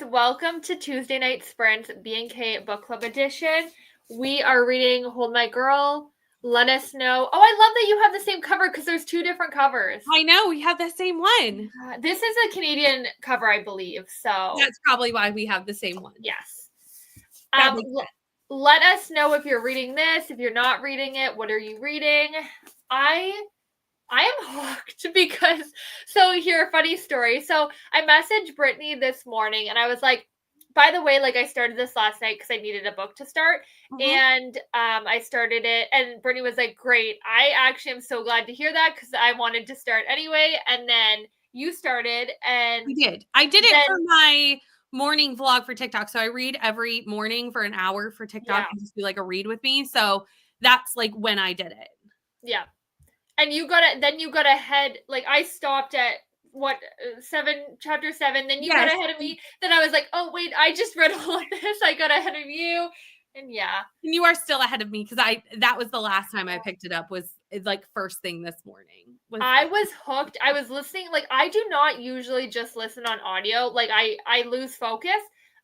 friends. Welcome to Tuesday Night Sprint's B&K Book Club edition. We are reading Hold My Girl, Let Us Know. Oh, I love that you have the same cover because there's two different covers. I know, we have the same one. This is a Canadian cover, I believe. So that's probably why we have the same one. Yes. Let us know if you're reading this, if you're not reading it. What are you reading? I am hooked because, so here, funny story. So I messaged Brittany this morning and I was like, by the way, like I started this last night because I needed a book to start. And I started it and Brittany was like, great. I actually am so glad to hear that because I wanted to start anyway. And then you started and I did it for my morning vlog for TikTok. So I read every morning for an hour for TikTok and just do like a read with me. So that's like when I did it. Yeah. And you got ahead, like I stopped at chapter 7, then you got ahead of me. Then I was like, oh wait, I just read all of this. I got ahead of you. And and you are still ahead of me because that was the last time I picked it up, was like first thing this morning. I was hooked. I was listening. Like I do not usually just listen on audio. Like I lose focus.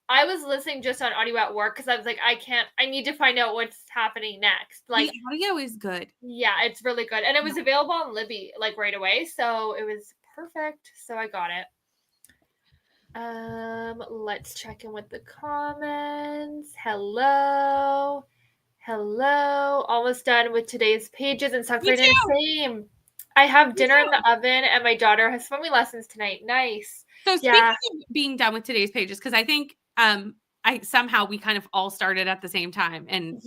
I was listening just on audio at work because I was like, I need to find out what's happening next. Like the audio is good. Yeah, it's really good. And it was available on Libby like right away. So it was perfect. So I got it. Let's check in with the comments. Hello. Almost done with today's pages and stuff. Same. I have dinner in the oven and my daughter has swimming lessons tonight. Nice. So speaking of being done with today's pages, because I think we kind of all started at the same time and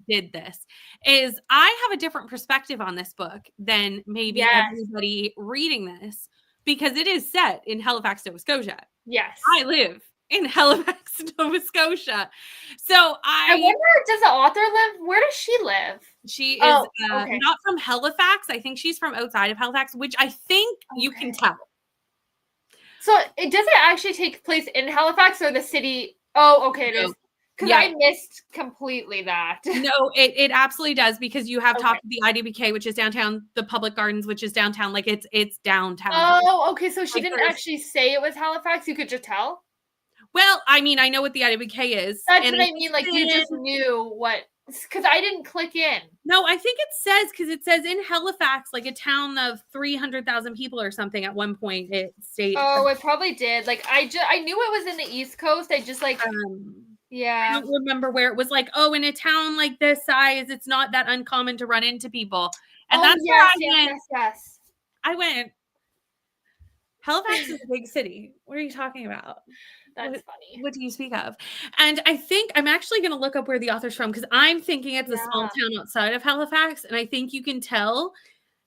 did this, is I have a different perspective on this book than maybe everybody reading this, because it is set in Halifax, Nova Scotia. Yes. I live in Halifax, Nova Scotia. So I wonder, does the author live? Where does she live? She is not from Halifax. I think she's from outside of Halifax, which I think you can tell. So does it actually take place in Halifax or the city? Oh, okay, it is. Because I missed completely that. No, it absolutely does, because you have talked to the IDBK, which is downtown, the Public Gardens, which is downtown. Like it's downtown. Oh, okay. So she didn't actually say it was Halifax. You could just tell. Well, I mean, I know what the IDBK is. That's what I mean. Like you just knew what, because I didn't click in. No, I think it says in Halifax, like a town of 300,000 people or something at one point. It states. Oh, it probably did. Like I knew it was in the East Coast. I just like. I don't remember where it was like, oh, in a town like this size, it's not that uncommon to run into people. And that's where I went. Yes. I went, Halifax is a big city. What are you talking about? That's funny. What do you speak of? And I think I'm actually going to look up where the author's from, because I'm thinking it's a small town outside of Halifax. And I think you can tell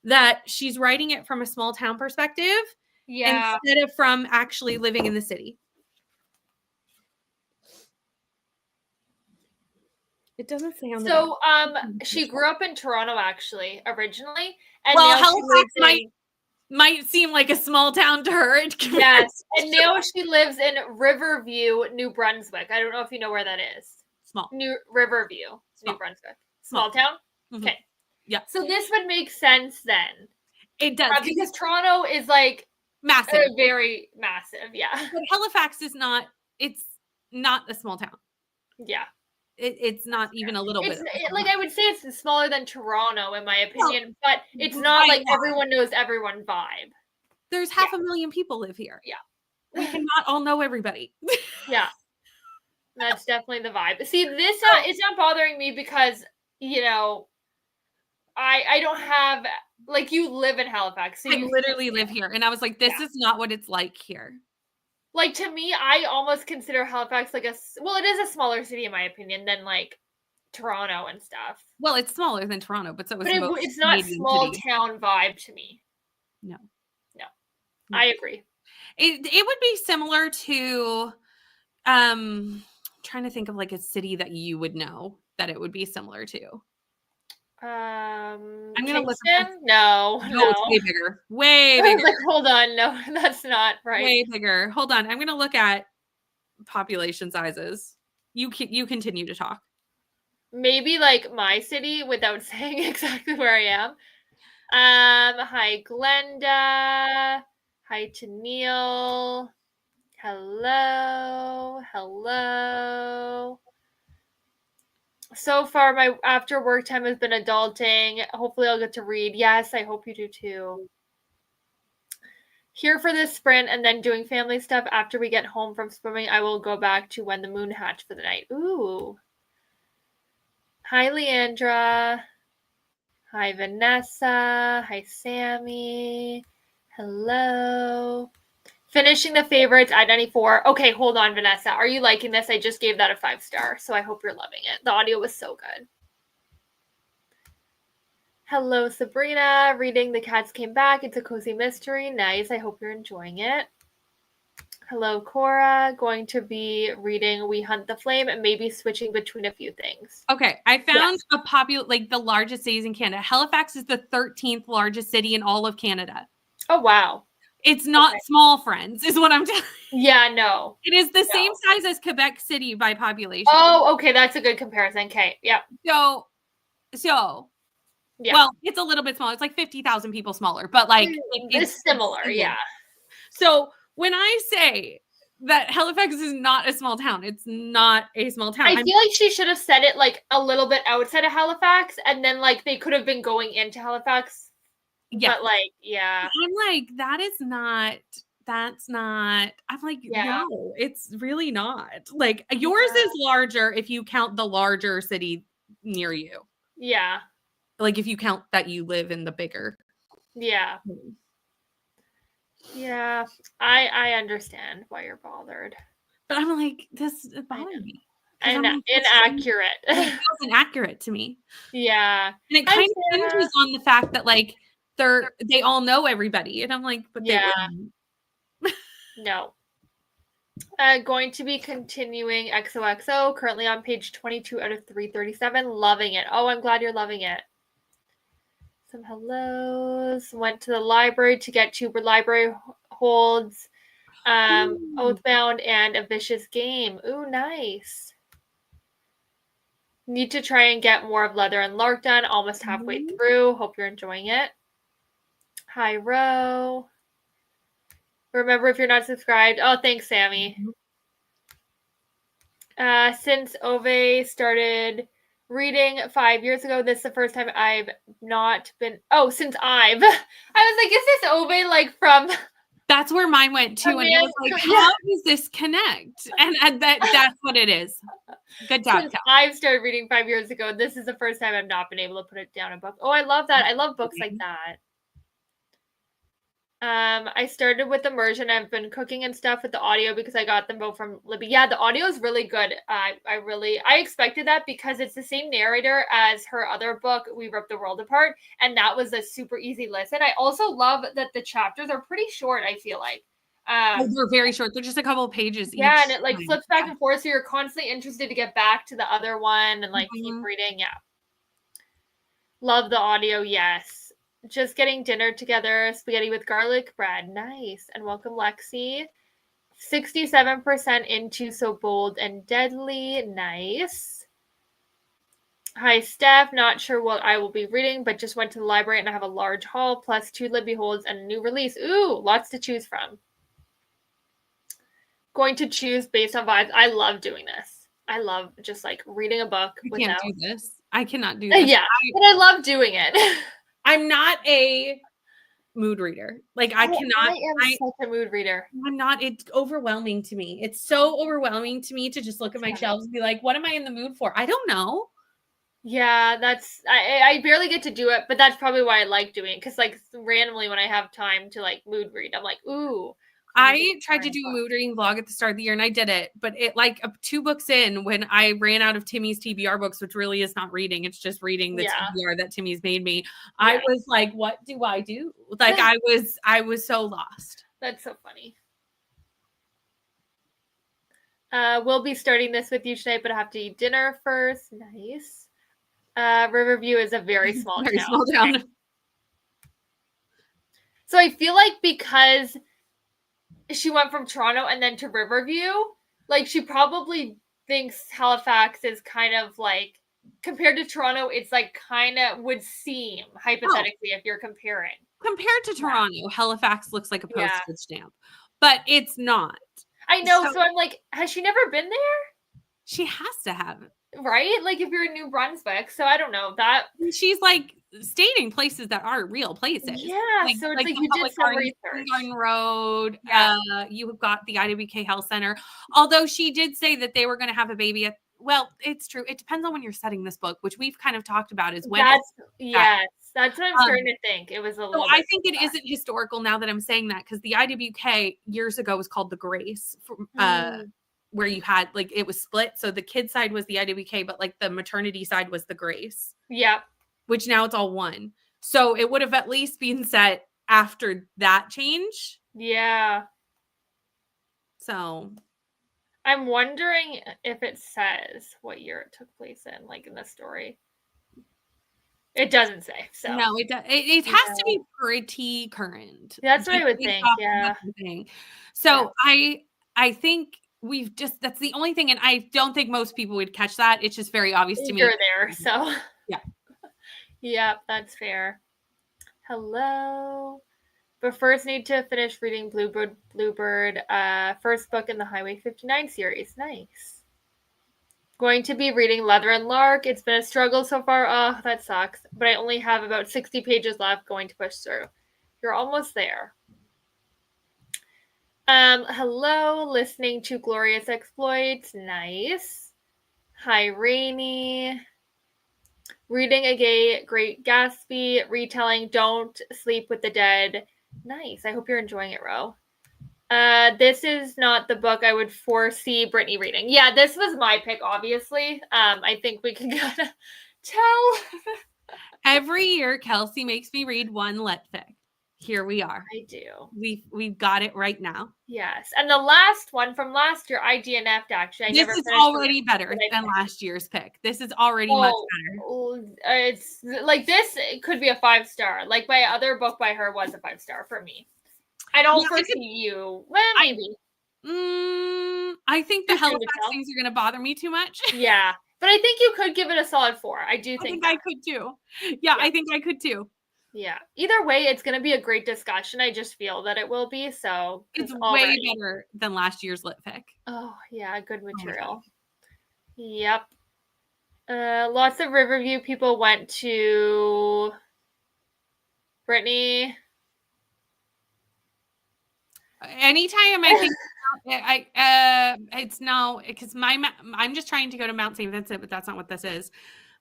that she's writing it from a small town perspective instead of from actually living in the city. It doesn't sound so. She grew up in Toronto, actually, originally, and Halifax might seem like a small town to her. Yes, and now she lives in Riverview, New Brunswick. I don't know if you know where that is. Small. Riverview, New Brunswick. Small town. Mm-hmm. Okay. Yeah. So this would make sense then. It does, because Toronto is like massive, very massive. Yeah. But Halifax is not. It's not a small town. Yeah. It's not even a little bit. Like I would say it's smaller than Toronto in my opinion, but it's not like everyone knows everyone vibe. There's 500,000 people live here. Yeah. We cannot all know everybody. Yeah. That's definitely the vibe. See, this it's not bothering me because, I don't have, like, you live in Halifax. So I literally live here. And I was like, this is not what it's like here. Like, to me, I almost consider Halifax like it is a smaller city in my opinion than like Toronto and stuff. Well, it's smaller than Toronto, but it's not small town vibe to me. No. I agree. It would be similar to, trying to think of like a city that you would know that it would be similar to. I'm gonna listen. No, it's way bigger. Way bigger. Like, hold on, no, that's not right. Way bigger. Hold on, I'm gonna look at population sizes. You continue to talk. Maybe like my city without saying exactly where I am. Hi Glenda. Hi to Neil. Hello. hello. So far, my after work time has been adulting. Hopefully, I'll get to read. Yes, I hope you do too. Here for this sprint and then doing family stuff. After we get home from swimming, I will go back to when the moon hatched for the night. Ooh. Hi, Leandra. Hi, Vanessa. Hi, Sammy. Hello. Finishing the favorites at 94. Okay, hold on, Vanessa. Are you liking this? I just gave that a 5-star, so I hope you're loving it. The audio was so good. Hello, Sabrina. Reading The Cats Came Back. It's a cozy mystery. Nice. I hope you're enjoying it. Hello, Cora. Going to be reading We Hunt the Flame and maybe switching between a few things. Okay, I found a popular, like the largest cities in Canada. Halifax is the 13th largest city in all of Canada. Oh, wow. It's not small, friends, is what I'm telling you. Yeah, no. It is the same size as Quebec City by population. Oh, okay. That's a good comparison. Okay, yeah. So, yeah. Well, it's a little bit smaller. It's like 50,000 people smaller, but like it's similar, yeah. So when I say that Halifax is not a small town, it's not a small town. I feel like she should have said it like a little bit outside of Halifax, and then like they could have been going into Halifax. Yeah. But like, yeah. I'm like, that's not. I'm like, no, it's really not. Like yours is larger if you count the larger city near you. Yeah. Like if you count that you live in the bigger. Yeah. Yeah. I understand why you're bothered. But I'm like, this bothers me. And inaccurate. It wasn't accurate to me. Yeah. And it kind of hinges on the fact that like they all know everybody. And I'm like, but they wouldn't. No. Going to be continuing XOXO, currently on page 22 out of 337. Loving it. Oh, I'm glad you're loving it. Some hellos. Went to the library to get Tuber Library Holds, Oathbound, and A Vicious Game. Ooh, nice. Need to try and get more of Leather and Lark done. Almost halfway through. Hope you're enjoying it. Hi, Ro. Remember, if you're not subscribed. Oh, thanks, Sammy. Since Ove started reading 5 years ago, this is the first time I've not been. Oh, since I was like, is this Ove like from? That's where mine went too, and I was like, how does this connect? And that's what it is. Good job. Since I've started reading 5 years ago, this is the first time I've not been able to put it down a book. Oh, I love that. I love books like that. I started with immersion. I've been cooking and stuff with the audio because I got them both from Libby. Yeah, the audio is really good. I expected that because it's the same narrator as her other book, We Ripped the World Apart, and that was a super easy listen. I also love that the chapters are pretty short, I feel like. They're very short. They're just a couple of pages each. Yeah, and it like flips back and forth, so you're constantly interested to get back to the other one and like keep reading. Yeah. Love the audio, yes. Just getting dinner together, spaghetti with garlic bread. Nice. And welcome, Lexi. 67% into So Bold and Deadly. Nice. Hi, Steph. Not sure what I will be reading, but just went to the library and I have a large haul, plus 2 Libby holds and a new release. Ooh, lots to choose from. Going to choose based on vibes. I love doing this. I love just like reading a book. I can't do this. I cannot do this. Yeah, but I love doing it. I'm not a mood reader. Like I cannot. I am such a mood reader. I'm not. It's overwhelming to me. It's so overwhelming to me to just look at my shelves and be like, what am I in the mood for? I don't know. Yeah, I barely get to do it, but that's probably why I like doing it. Because like randomly when I have time to like mood read, I'm like, ooh. I tried to do a mood reading vlog at the start of the year and I did it, but it like 2 books in when I ran out of Timmy's TBR books, which really is not reading. It's just reading the TBR that Timmy's made me. Yeah. I was like, what do I do? Like I was so lost. That's so funny. We'll be starting this with you tonight, but I have to eat dinner first. Nice. Riverview is a very small town. Small town. Okay. So I feel like because she went from Toronto and then to Riverview, like she probably thinks Halifax is kind of like, compared to Toronto, it's like kind of would seem hypothetically if you're comparing. Compared to Toronto, Halifax looks like a postage stamp, but it's not. I know. So I'm like, has she never been there? She has to have. Right? Like if you're in New Brunswick. So I don't know that. She's like stating places that are real places. Yeah. Like, So it's like the you did public some garden, research. Garden Road. Yeah. You've got the IWK Health Center. Although she did say that they were going to have a baby at, well, it's true. It depends on when you're setting this book, which we've kind of talked about is when that's what I'm starting to think. It was a little bit. I think it isn't historical now that I'm saying that, because the IWK years ago was called the Grace, where you had like it was split. So the kid side was the IWK, but like the maternity side was the Grace. Yeah. Which now it's all one. So it would have at least been set after that change. Yeah. So I'm wondering if it says what year it took place in, like in the story. It doesn't say. So no, it has to be pretty current. That's what I would think. Yeah. So yeah. I think that's the only thing, and I don't think most people would catch that. It's just very obvious to me. You're there, so yeah. Yep, that's fair. Hello. But first need to finish reading Bluebird, first book in the Highway 59 series. Nice. Going to be reading Leather and Lark. It's been a struggle so far. Oh, that sucks. But I only have about 60 pages left, going to push through. You're almost there. Hello, listening to Glorious Exploits. Nice. Hi, Rainy. Reading a Great Gatsby. Retelling Don't Sleep with the Dead. Nice. I hope you're enjoying it, Ro. This is not the book I would foresee Brittany reading. Yeah, this was my pick, obviously. I think we can kind of tell. Every year, Kelsey makes me read one lit fic. Here we are. I do. We've got it right now. Yes, and the last one from last year, I DNF'd actually. This is already better than last year's pick. This is already much better. It's like this could be a 5-star. Like my other book by her was a 5-star for me. I don't foresee you. Well, maybe. I think the Halifax things are going to bother me too much. Yeah, but I think you could give it a solid 4. I think I could too. Yeah, I think I could too. Yeah. Either way, it's going to be a great discussion. I just feel that it will be. So it's way better than last year's lit fic. Oh yeah, good material. Yep. Lots of Riverview people went to Brittany. Anytime I think it's no, because I'm just trying to go to Mount St. Vincent, but that's not what this is.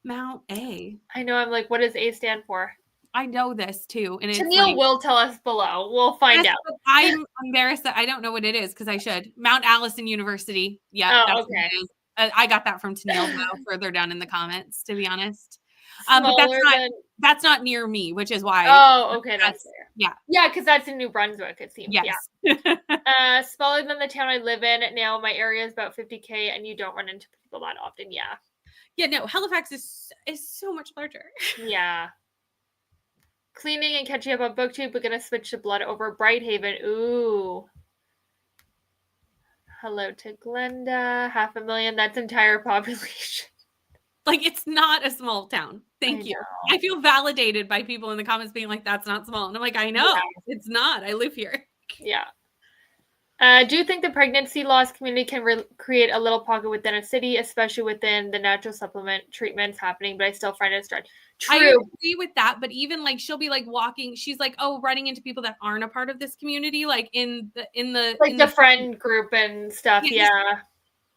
Mount A. I know. I'm like, what does A stand for? I know this too, and Tennille will tell us below. We'll find out. I'm embarrassed that I don't know what it is because I should. Mount Allison University. Yeah, that's okay. What it is. I got that from Tennille further down in the comments, to be honest. But that's not near me, which is why. Oh, okay, that's fair. Yeah, yeah, because that's in New Brunswick, it seems. Yes. Yeah. Smaller than the town I live in now. My area is about 50K, and you don't run into people that often. Yeah. Yeah. No, Halifax is so much larger. Yeah. Cleaning and catching up on Booktube. We're gonna switch to Blood over Brighthaven. Ooh. Hello to Glenda. 500,000. That's entire population. Like, it's not a small town. Thank you. I feel validated by people in the comments being like, that's not small. And I'm like, I know. It's not. I live here. Yeah. Do you think the pregnancy loss community can create a little pocket within a city, especially within the natural supplement treatments happening? But I still find it strange. True. I agree with that. But even like, she'll be like walking. She's like, running into people that aren't a part of this community, like in the friend group and stuff. Yeah.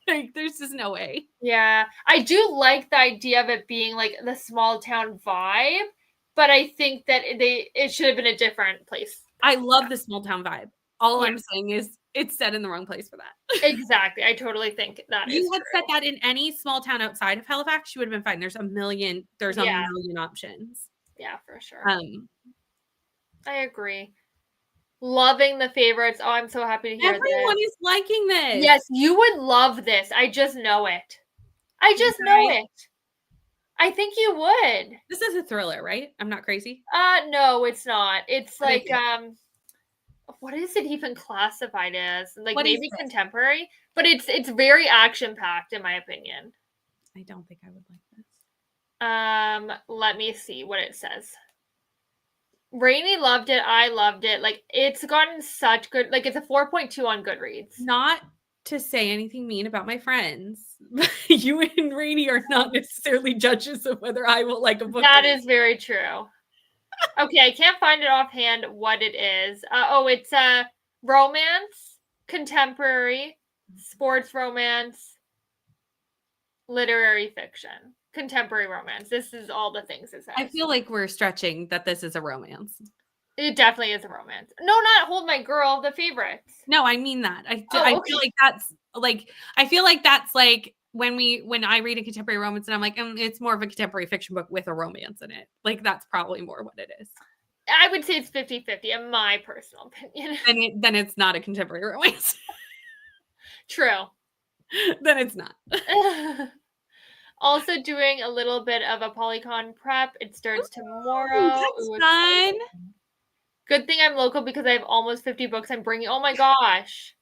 Like, there's just no way. Yeah. I do like the idea of it being like the small town vibe, but I think that it should have been a different place. I love the small town vibe. All I'm saying is it's set in the wrong place for that. Exactly. I totally think that you had set that in any small town outside of Halifax, you would have been fine. There's a million options. Yeah, for sure. I agree. Loving the favorites. Oh, I'm so happy to hear Everyone is liking this. Yes, you would love this. I just know it. I know it. I think you would. This is a thriller, right? I'm not crazy. No, it's not. It's like what is it even classified as? Like maybe contemporary, but it's very action packed in my opinion. I don't think I would like this. Let me see what it says. Rainy loved it. I loved it. Like, it's gotten such good. Like, it's a 4.2 on Goodreads. Not to say anything mean about my friends. You and Rainey are not necessarily judges of whether I will like a book. That is very true. Okay, I can't find it offhand what it is. It's a romance, contemporary, sports romance, literary fiction, contemporary romance. This is all the things it says. I feel like we're stretching that this is a romance. It definitely is a romance. No, not Hold My Girl, The Favorites. No, I mean that. I feel like that's like when I read a contemporary romance and I'm like, it's more of a contemporary fiction book with a romance in it. Like that's probably more what it is. I would say it's 50-50 in my personal opinion. Then it's not a contemporary romance. True. Then it's not. Also doing a little bit of a Polycon prep. It starts tomorrow. That's fun. Good thing I'm local because I have almost 50 books I'm bringing. Oh my gosh.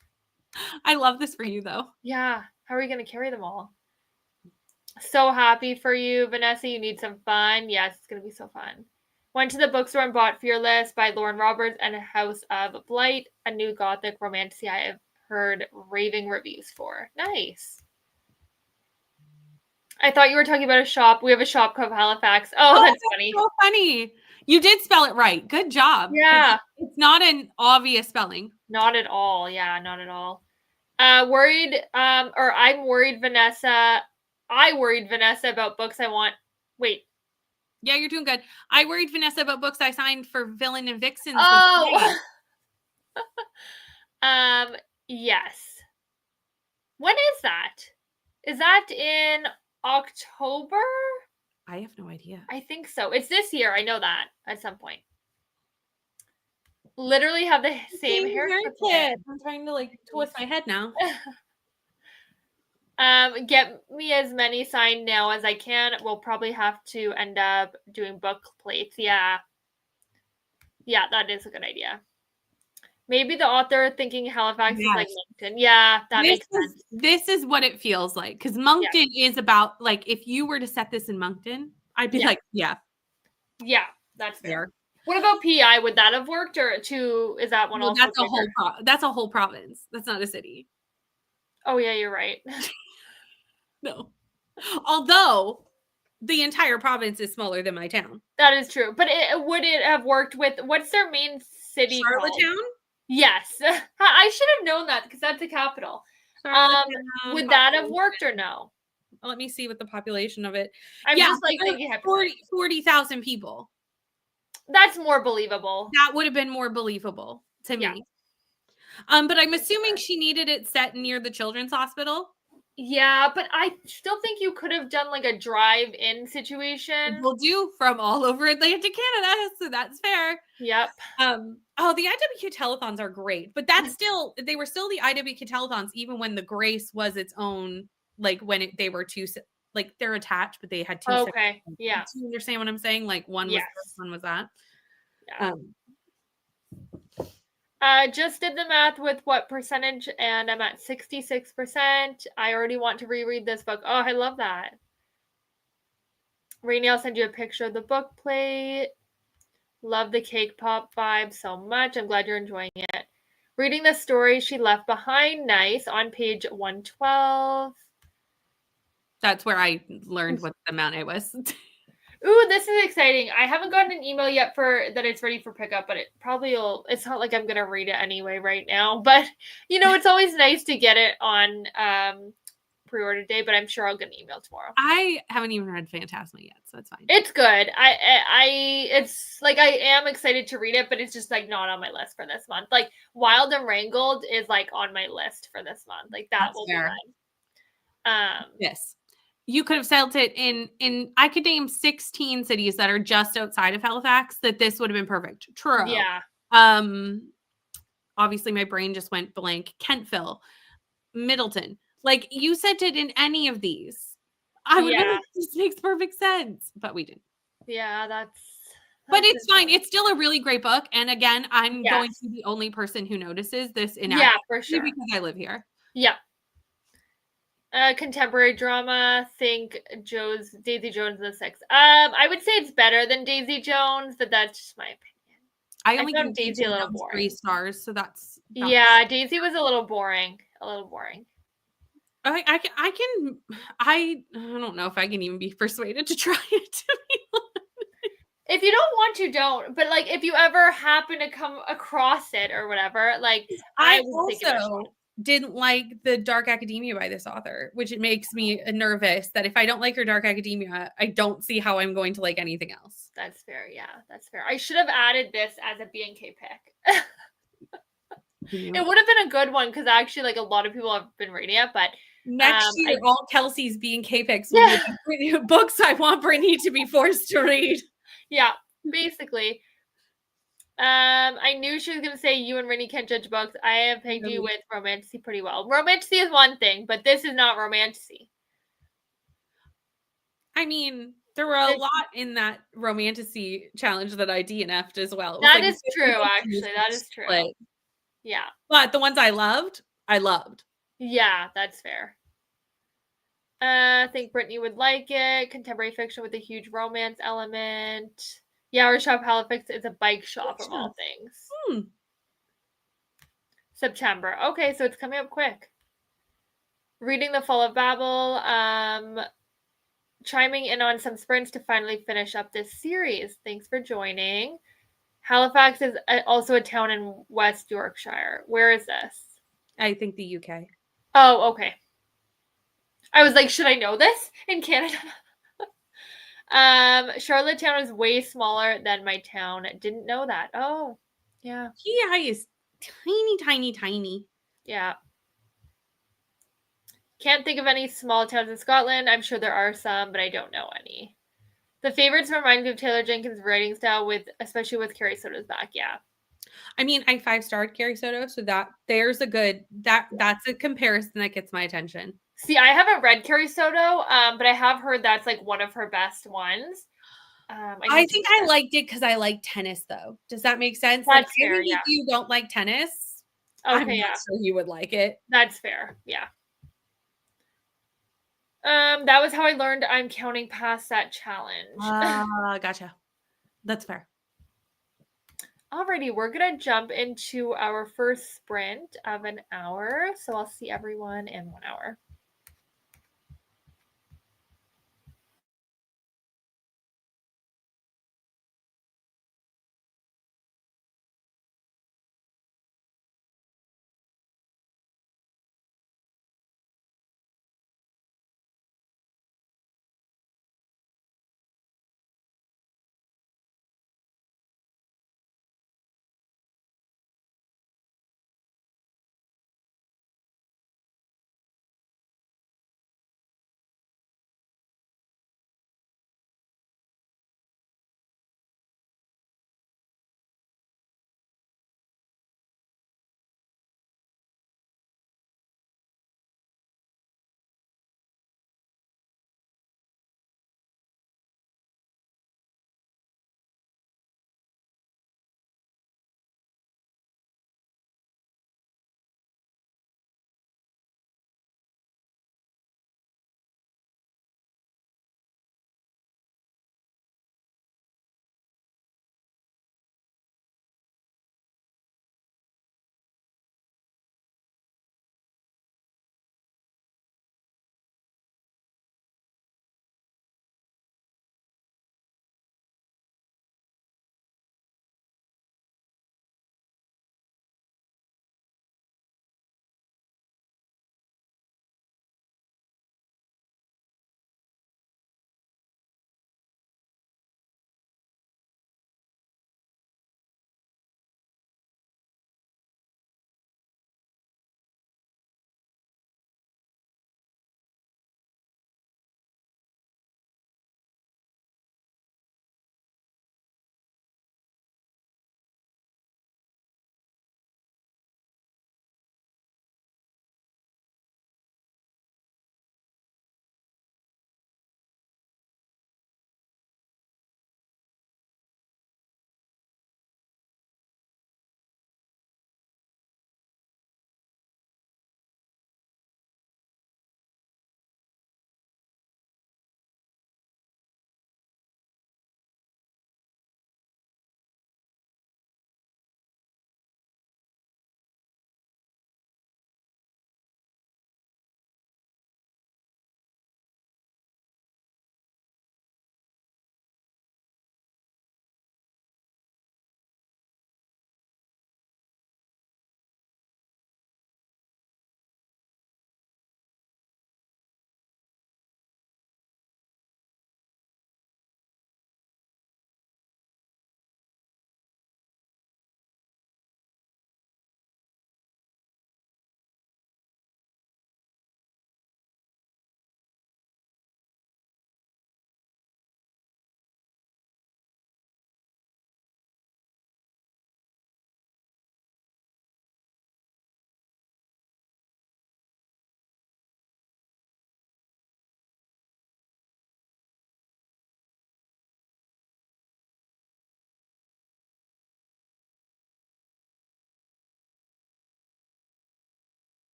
I love this for you though. Yeah. How are we going to carry them all? So happy for you, Vanessa. You need some fun. Yes, it's going to be so fun. Went to the bookstore and bought Fearless by Lauren Roberts and House of Blight, a new gothic romance I have heard raving reviews for. Nice. I thought you were talking about a shop. We have a shop called Halifax. Oh, that's funny. So funny. You did spell it right. Good job. Yeah. It's not an obvious spelling. Not at all. Yeah, not at all. I'm worried, Vanessa. I worried Vanessa about books I want. Wait. Yeah, you're doing good. I worried Vanessa about books I signed for Villain and Vixens. Oh. Yes. When is that? Is that in October? I have no idea. I think so. It's this year. I know that at some point. Literally have the same haircut. I'm trying to twist my head now. Get me as many signed now as I can. We'll probably have to end up doing book plates. Yeah. Yeah, that is a good idea. Maybe the author thinking Halifax is like Moncton. Yeah, that makes sense. This is what it feels like. Because Moncton is about, if you were to set this in Moncton, I'd be like, yeah. Yeah, that's fair. What about PI? Would that have worked, or is that one also? That's a whole province. That's not a city. Oh yeah, you're right. No. Although the entire province is smaller than my town. That is true. But would it have worked with, what's their main city Charlottetown? called? Yes. I should have known that because that's the capital. Would that have worked or no? Let me see what the population of it. I'm just thinking 40,000 people. That's more believable. That would have been more believable to me. But I'm assuming she needed it set near the children's hospital. Yeah, but I still think you could have done a drive-in situation. We'll do from all over Atlantic Canada, so that's fair. Yep. The IWQ telethons are great, but they were still the IWQ telethons even when the Grace was its own, when they were two, they're attached, but they had two. Okay. Yeah. Do you understand what I'm saying? One was this, one was that. Yeah. Just did the math with what percentage, and I'm at 66%. I already want to reread this book. Oh, I love that. Rainey, I'll send you a picture of the book plate. Love the cake pop vibe so much. I'm glad you're enjoying it. Reading the story she left behind. Nice. On page 112. That's where I learned what the amount it was. Ooh, this is exciting. I haven't gotten an email yet for that it's ready for pickup, but it probably will. It's not like I'm going to read it anyway right now, but it's always nice to get it on pre-order day, but I'm sure I'll get an email tomorrow. I haven't even read Phantasma yet, so it's fine. It's good. I am excited to read it, but it's just not on my list for this month. Wild and Wrangled is on my list for this month. That will be fun. Yes. You could have settled it in I could name 16 cities that are just outside of Halifax that this would have been perfect. Truro. Yeah. Obviously my brain just went blank. Kentville, Middleton. You sent it in any of these. I would have been this makes perfect sense, but we didn't. Yeah, but it's fine. It's still a really great book. And again, I'm going to be the only person who notices this for sure. Because I live here. Yeah. Contemporary drama, think Daisy Jones and the Six. I would say it's better than Daisy Jones, but that's just my opinion. I only found Daisy a little boring. 3 stars, so that's yeah, Daisy was a little boring. I don't know if I can even be persuaded to try it, to be honest. If you don't want to, don't. But like, if you ever happen to come across it or whatever, like, I I would think it a shot. also didn't like the Dark Academia by this author, which it makes me nervous that if I don't like her Dark Academia, I don't see how I'm going to like anything else. That's fair. Yeah, that's fair. I should have added this as a B&K pick. It would have been a good one because actually, like, a lot of people have been reading it, but Next year, all Kelsey's B&K picks will yeah, be books I want Brittany to be forced to read. yeah, basically. I knew she was gonna say you and Rennie can't judge books. I have pegged you with romantasy pretty well. Romantasy is one thing, but this is not romantasy. I mean, there were a lot in that romantasy challenge that I DNF'd as well. That is true, actually. That is true. Yeah. But the ones I loved, I loved. Yeah, that's fair. I think Brittany would like it. Contemporary fiction with a huge romance element. Yeah, our shop Halifax is a bike shop of all things. September. Okay, so it's coming up quick. Reading The Fall of Babel. Chiming in on some sprints to finally finish up this series. Thanks for joining. Halifax is also a town in West Yorkshire. Where is this? I think the UK. Oh, okay. I was like, should I know this? In Canada? Charlottetown is way smaller than my town. Didn't know that. Oh, yeah. PI is tiny, tiny, tiny. Yeah. Can't think of any small towns in Scotland. I'm sure there are some, but I don't know any. The favorites remind me of Taylor Jenkins' writing style, especially with Carrie Soto's back. Yeah. I mean, I 5-starred Carrie Soto, so that's a comparison that gets my attention. See, I haven't read Carrie Soto, but I have heard that's like one of her best ones. I think I liked it because I like tennis, though. Does that make sense? That's like, fair, if you don't like tennis, okay, I'm not sure you would like it. That's fair, yeah. That was how I learned I'm counting past that challenge. Gotcha. That's fair. Alrighty, we're gonna jump into our first sprint of an hour. So I'll see everyone in 1 hour.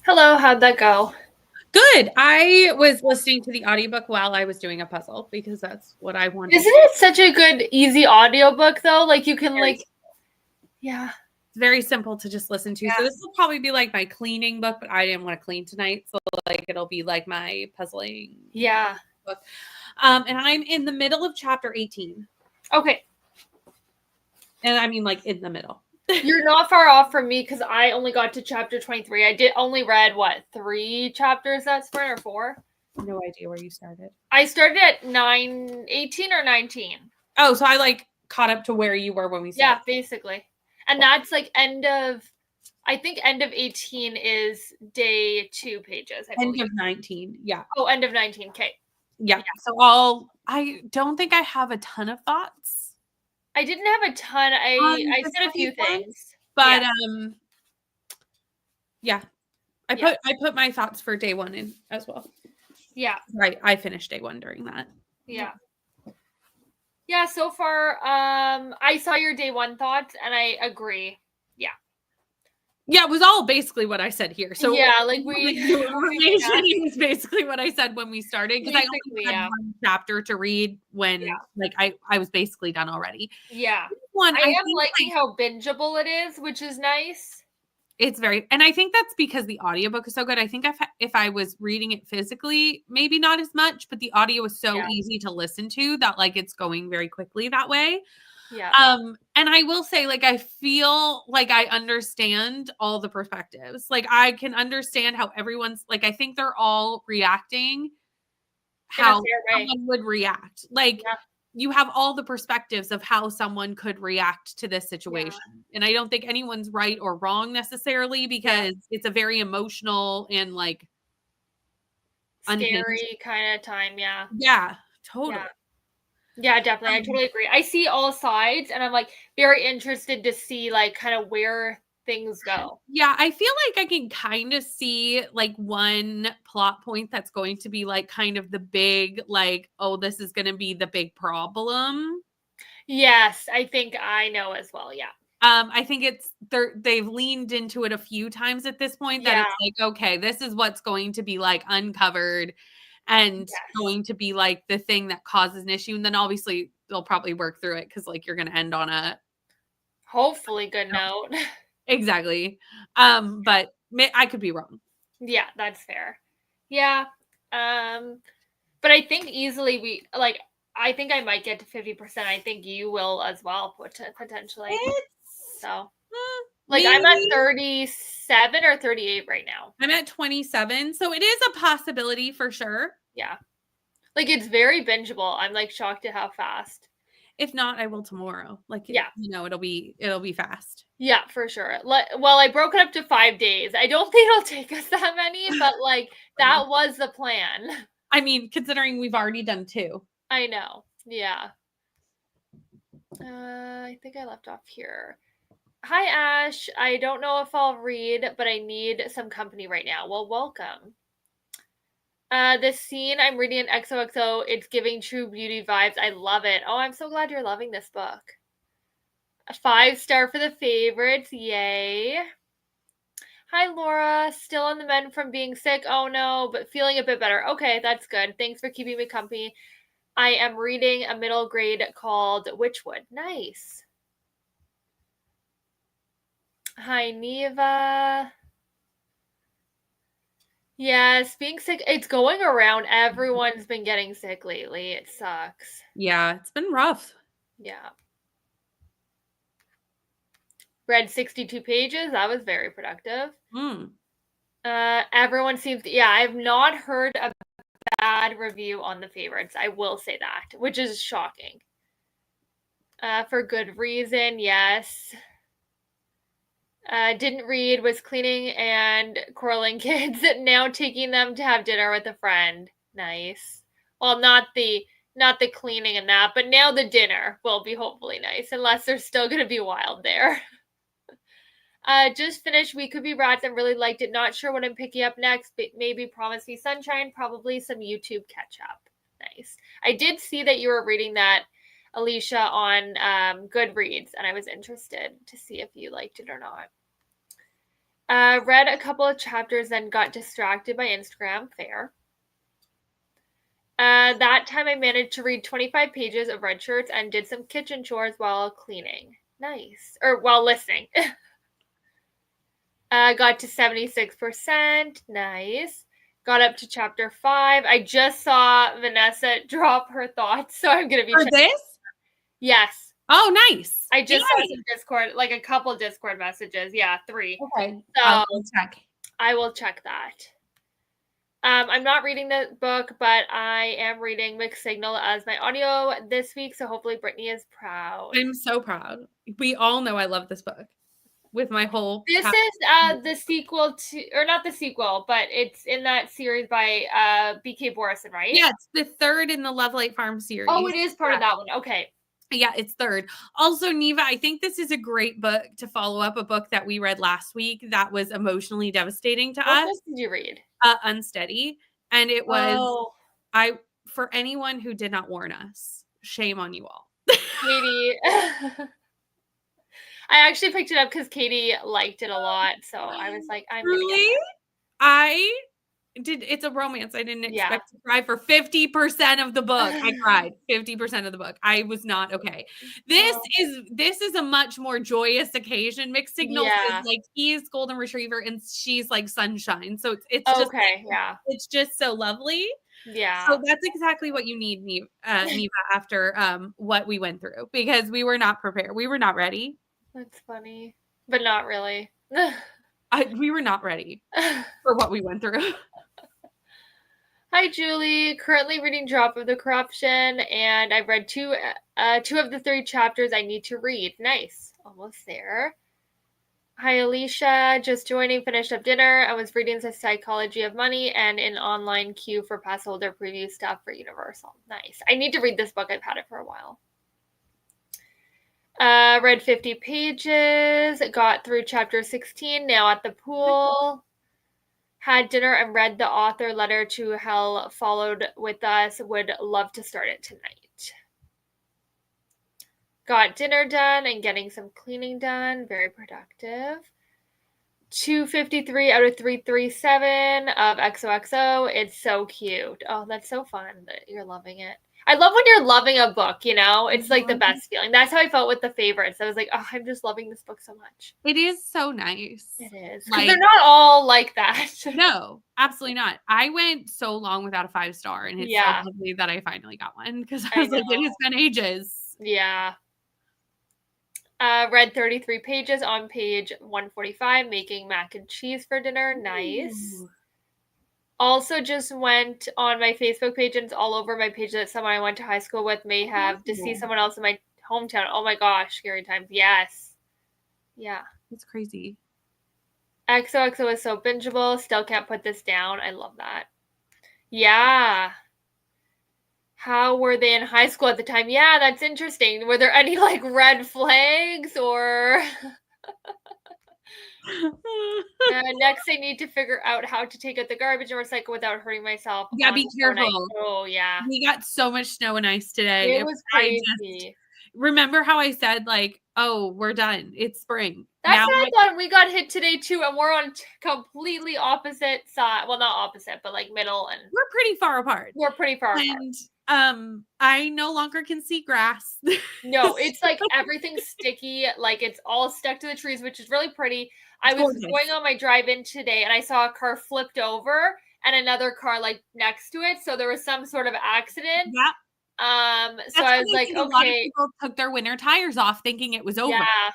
Hello, how'd that go? Good. I was listening to the audiobook while I was doing a puzzle because that's what I wanted. Isn't it such a good, easy audiobook though? Like you can yeah. It's very simple to just listen to. Yeah. So this will probably be like my cleaning book, but I didn't want to clean tonight. So like it'll be like my puzzling book. And I'm in the middle of chapter 18. Okay. And I mean like in the middle. You're not far off from me because I only got to chapter 23. I only read, 3 chapters that spring or 4? No idea where you started. I started at 18 or 19. Oh, so I like caught up to where you were when we started. Yeah, basically. And that's like end of 18 is day 2 pages. End of 19. Yeah. Oh, end of 19. Okay. Yeah. So I don't think I have a ton of thoughts. I didn't have a ton. I said a few things. But yeah. I put my thoughts for day 1 in as well. Yeah. Right. I finished day 1 during that. Yeah. Yeah, so far, I saw your day 1 thoughts and I agree. Yeah. Yeah, it was all basically what I said here. So yeah, like information is basically what I said when we started because I only had 1 chapter to read when I was basically done already. Yeah. I am liking how bingeable it is, which is nice. It's very, and I think that's because the audiobook is so good. I think if I was reading it physically, maybe not as much, but the audio is so easy to listen to that like it's going very quickly that way. Yeah. And I will say, like, I feel like I understand all the perspectives. Like, I can understand how everyone's like, I think they're all reacting how someone would react. Like, you have all the perspectives of how someone could react to this situation. And I don't think anyone's right or wrong necessarily because it's a very emotional and like scary kind of time. Yeah. Yeah, totally. Yeah, definitely. I totally agree. I see all sides and I'm like very interested to see like kind of where things go. Yeah, I feel like I can kind of see like one plot point that's going to be like kind of the big, like, oh, this is going to be the big problem. Yes, I think I know as well. Yeah. I think they've leaned into it a few times at this point that it's like, okay, this is what's going to be like uncovered and going to be like the thing that causes an issue. And then obviously they'll probably work through it because like you're going to end on a hopefully good note. Exactly. But I could be wrong. Yeah, that's fair. Yeah. But I think easily I think I might get to 50%. I think you will as well, potentially. So, like, I'm at 37 or 38 right now. I'm at 27. So it is a possibility for sure. Yeah. Like, it's very bingeable. I'm like shocked at how fast. If not, I will tomorrow. Like, it'll be fast. Yeah, for sure. Well, I broke it up to 5 days. I don't think it'll take us that many, but like that was the plan. I mean, considering we've already done 2. I know. Yeah. I think I left off here. Hi, Ash. I don't know if I'll read, but I need some company right now. Well, welcome. This scene I'm reading in XOXO, it's giving True Beauty vibes. I love it. Oh, I'm so glad you're loving this book. A 5-star for the favorites. Yay. Hi, Laura. Still on the mend from being sick. Oh, no, but feeling a bit better. Okay, that's good. Thanks for keeping me company. I am reading a middle grade called Witchwood. Nice. Hi, Neva. Yes, being sick, it's going around. Everyone's been getting sick lately. It sucks. Yeah, it's been rough. Yeah. Read 62 pages. That was very productive. Everyone seems to, I've not heard a bad review on the favorites. I will say that, which is shocking. For good reason, yes. Didn't read, was cleaning and quarreling kids, now taking them to have dinner with a friend. Nice. Well, not the cleaning and that, but now the dinner will be hopefully nice, unless they're still going to be wild there. Just finished We Could Be Rats and really liked it. Not sure what I'm picking up next, but maybe Promise Me Sunshine, probably some YouTube catch up. Nice. I did see that you were reading that, Alicia, on Goodreads, and I was interested to see if you liked it or not. Read a couple of chapters, then got distracted by Instagram. Fair. That time I managed to read 25 pages of Red Shirts and did some kitchen chores while cleaning. Nice. Or while listening. Got to 76%. Nice. Got up to chapter 5. I just saw Vanessa drop her thoughts, so I'm going to be For this? Yes. Oh, nice. I just saw some Discord, like a couple Discord messages. Yeah, 3. Okay. So I'll check. I will check that. I'm not reading the book, but I am reading Mixed Signal as my audio this week, so hopefully Brittany is proud. I'm so proud. We all know I love this book with my whole. This is the sequel to, or not the sequel, but it's in that series by B.K. Borison, right? Yeah, it's the third in the Love Light Farm series. Oh, it is part of that one. Okay. Yeah, it's third. Also, Neva, I think this is a great book to follow up a book that we read last week that was emotionally devastating to us. What book did you read? Unsteady. And it was, for anyone who did not warn us, shame on you all. Katie. I actually picked it up because Katie liked it a lot. So I was like, I'm going to get it. It's a romance. I didn't expect to cry for 50% of the book. I cried 50% of the book. I was not okay. This is a much more joyous occasion. Mixed Signals is like he's golden retriever and she's like sunshine. So it's just okay. It's just so lovely. Yeah. So that's exactly what you need, Neva, after what we went through, because we were not prepared. We were not ready. That's funny, but not really. We were not ready for what we went through. Hi, Julie. Currently reading Drop of the Corruption, and I've read two of the 3 chapters I need to read. Nice. Almost there. Hi, Alicia. Just joining. Finished up dinner. I was reading The Psychology of Money and an online queue for pass holder preview stuff for Universal. Nice. I need to read this book. I've had it for a while. Read 50 pages. Got through chapter 16. Now at the pool. Had dinner and read the author Letter to Hell followed with us. Would love to start it tonight. Got dinner done and getting some cleaning done. Very productive. 253 out of 337 of XOXO. It's so cute. Oh, that's so fun that you're loving it. I love when you're loving a book, you know? It's like the best feeling. That's how I felt with the favorites. I was like, oh, I'm just loving this book so much. It is so nice. It is. Because they're not all like that. No, absolutely not. I went so long without a 5-star, and it's so lovely that I finally got one, because I was like, it has been ages. Yeah. Read 33 pages on page 145, making mac and cheese for dinner. Nice. Ooh. Also just went on my Facebook page, and it's all over my page that someone I went to high school with may have to see someone else in my hometown. Oh my gosh, scary times. Yes. Yeah. It's crazy. XOXO is so bingeable. Still can't put this down. I love that. Yeah. How were they in high school at the time? Yeah, that's interesting. Were there any like red flags or... next, I need to figure out how to take out the garbage and recycle without hurting myself. Yeah, be careful. Oh, yeah. We got so much snow and ice today. It was crazy. Remember how I said, like, oh, we're done. It's spring. That's what I thought. We got hit today, too, and we're on completely opposite side. Well, not opposite, but like middle. And we're pretty far apart. We're pretty far apart. I no longer can see grass. No, it's like everything's sticky. Like it's all stuck to the trees, which is really pretty. I was going on my drive-in today, and I saw a car flipped over and another car like next to it. So there was some sort of accident. Yeah. So I was like, okay. A lot of people took their winter tires off thinking it was over. Yeah.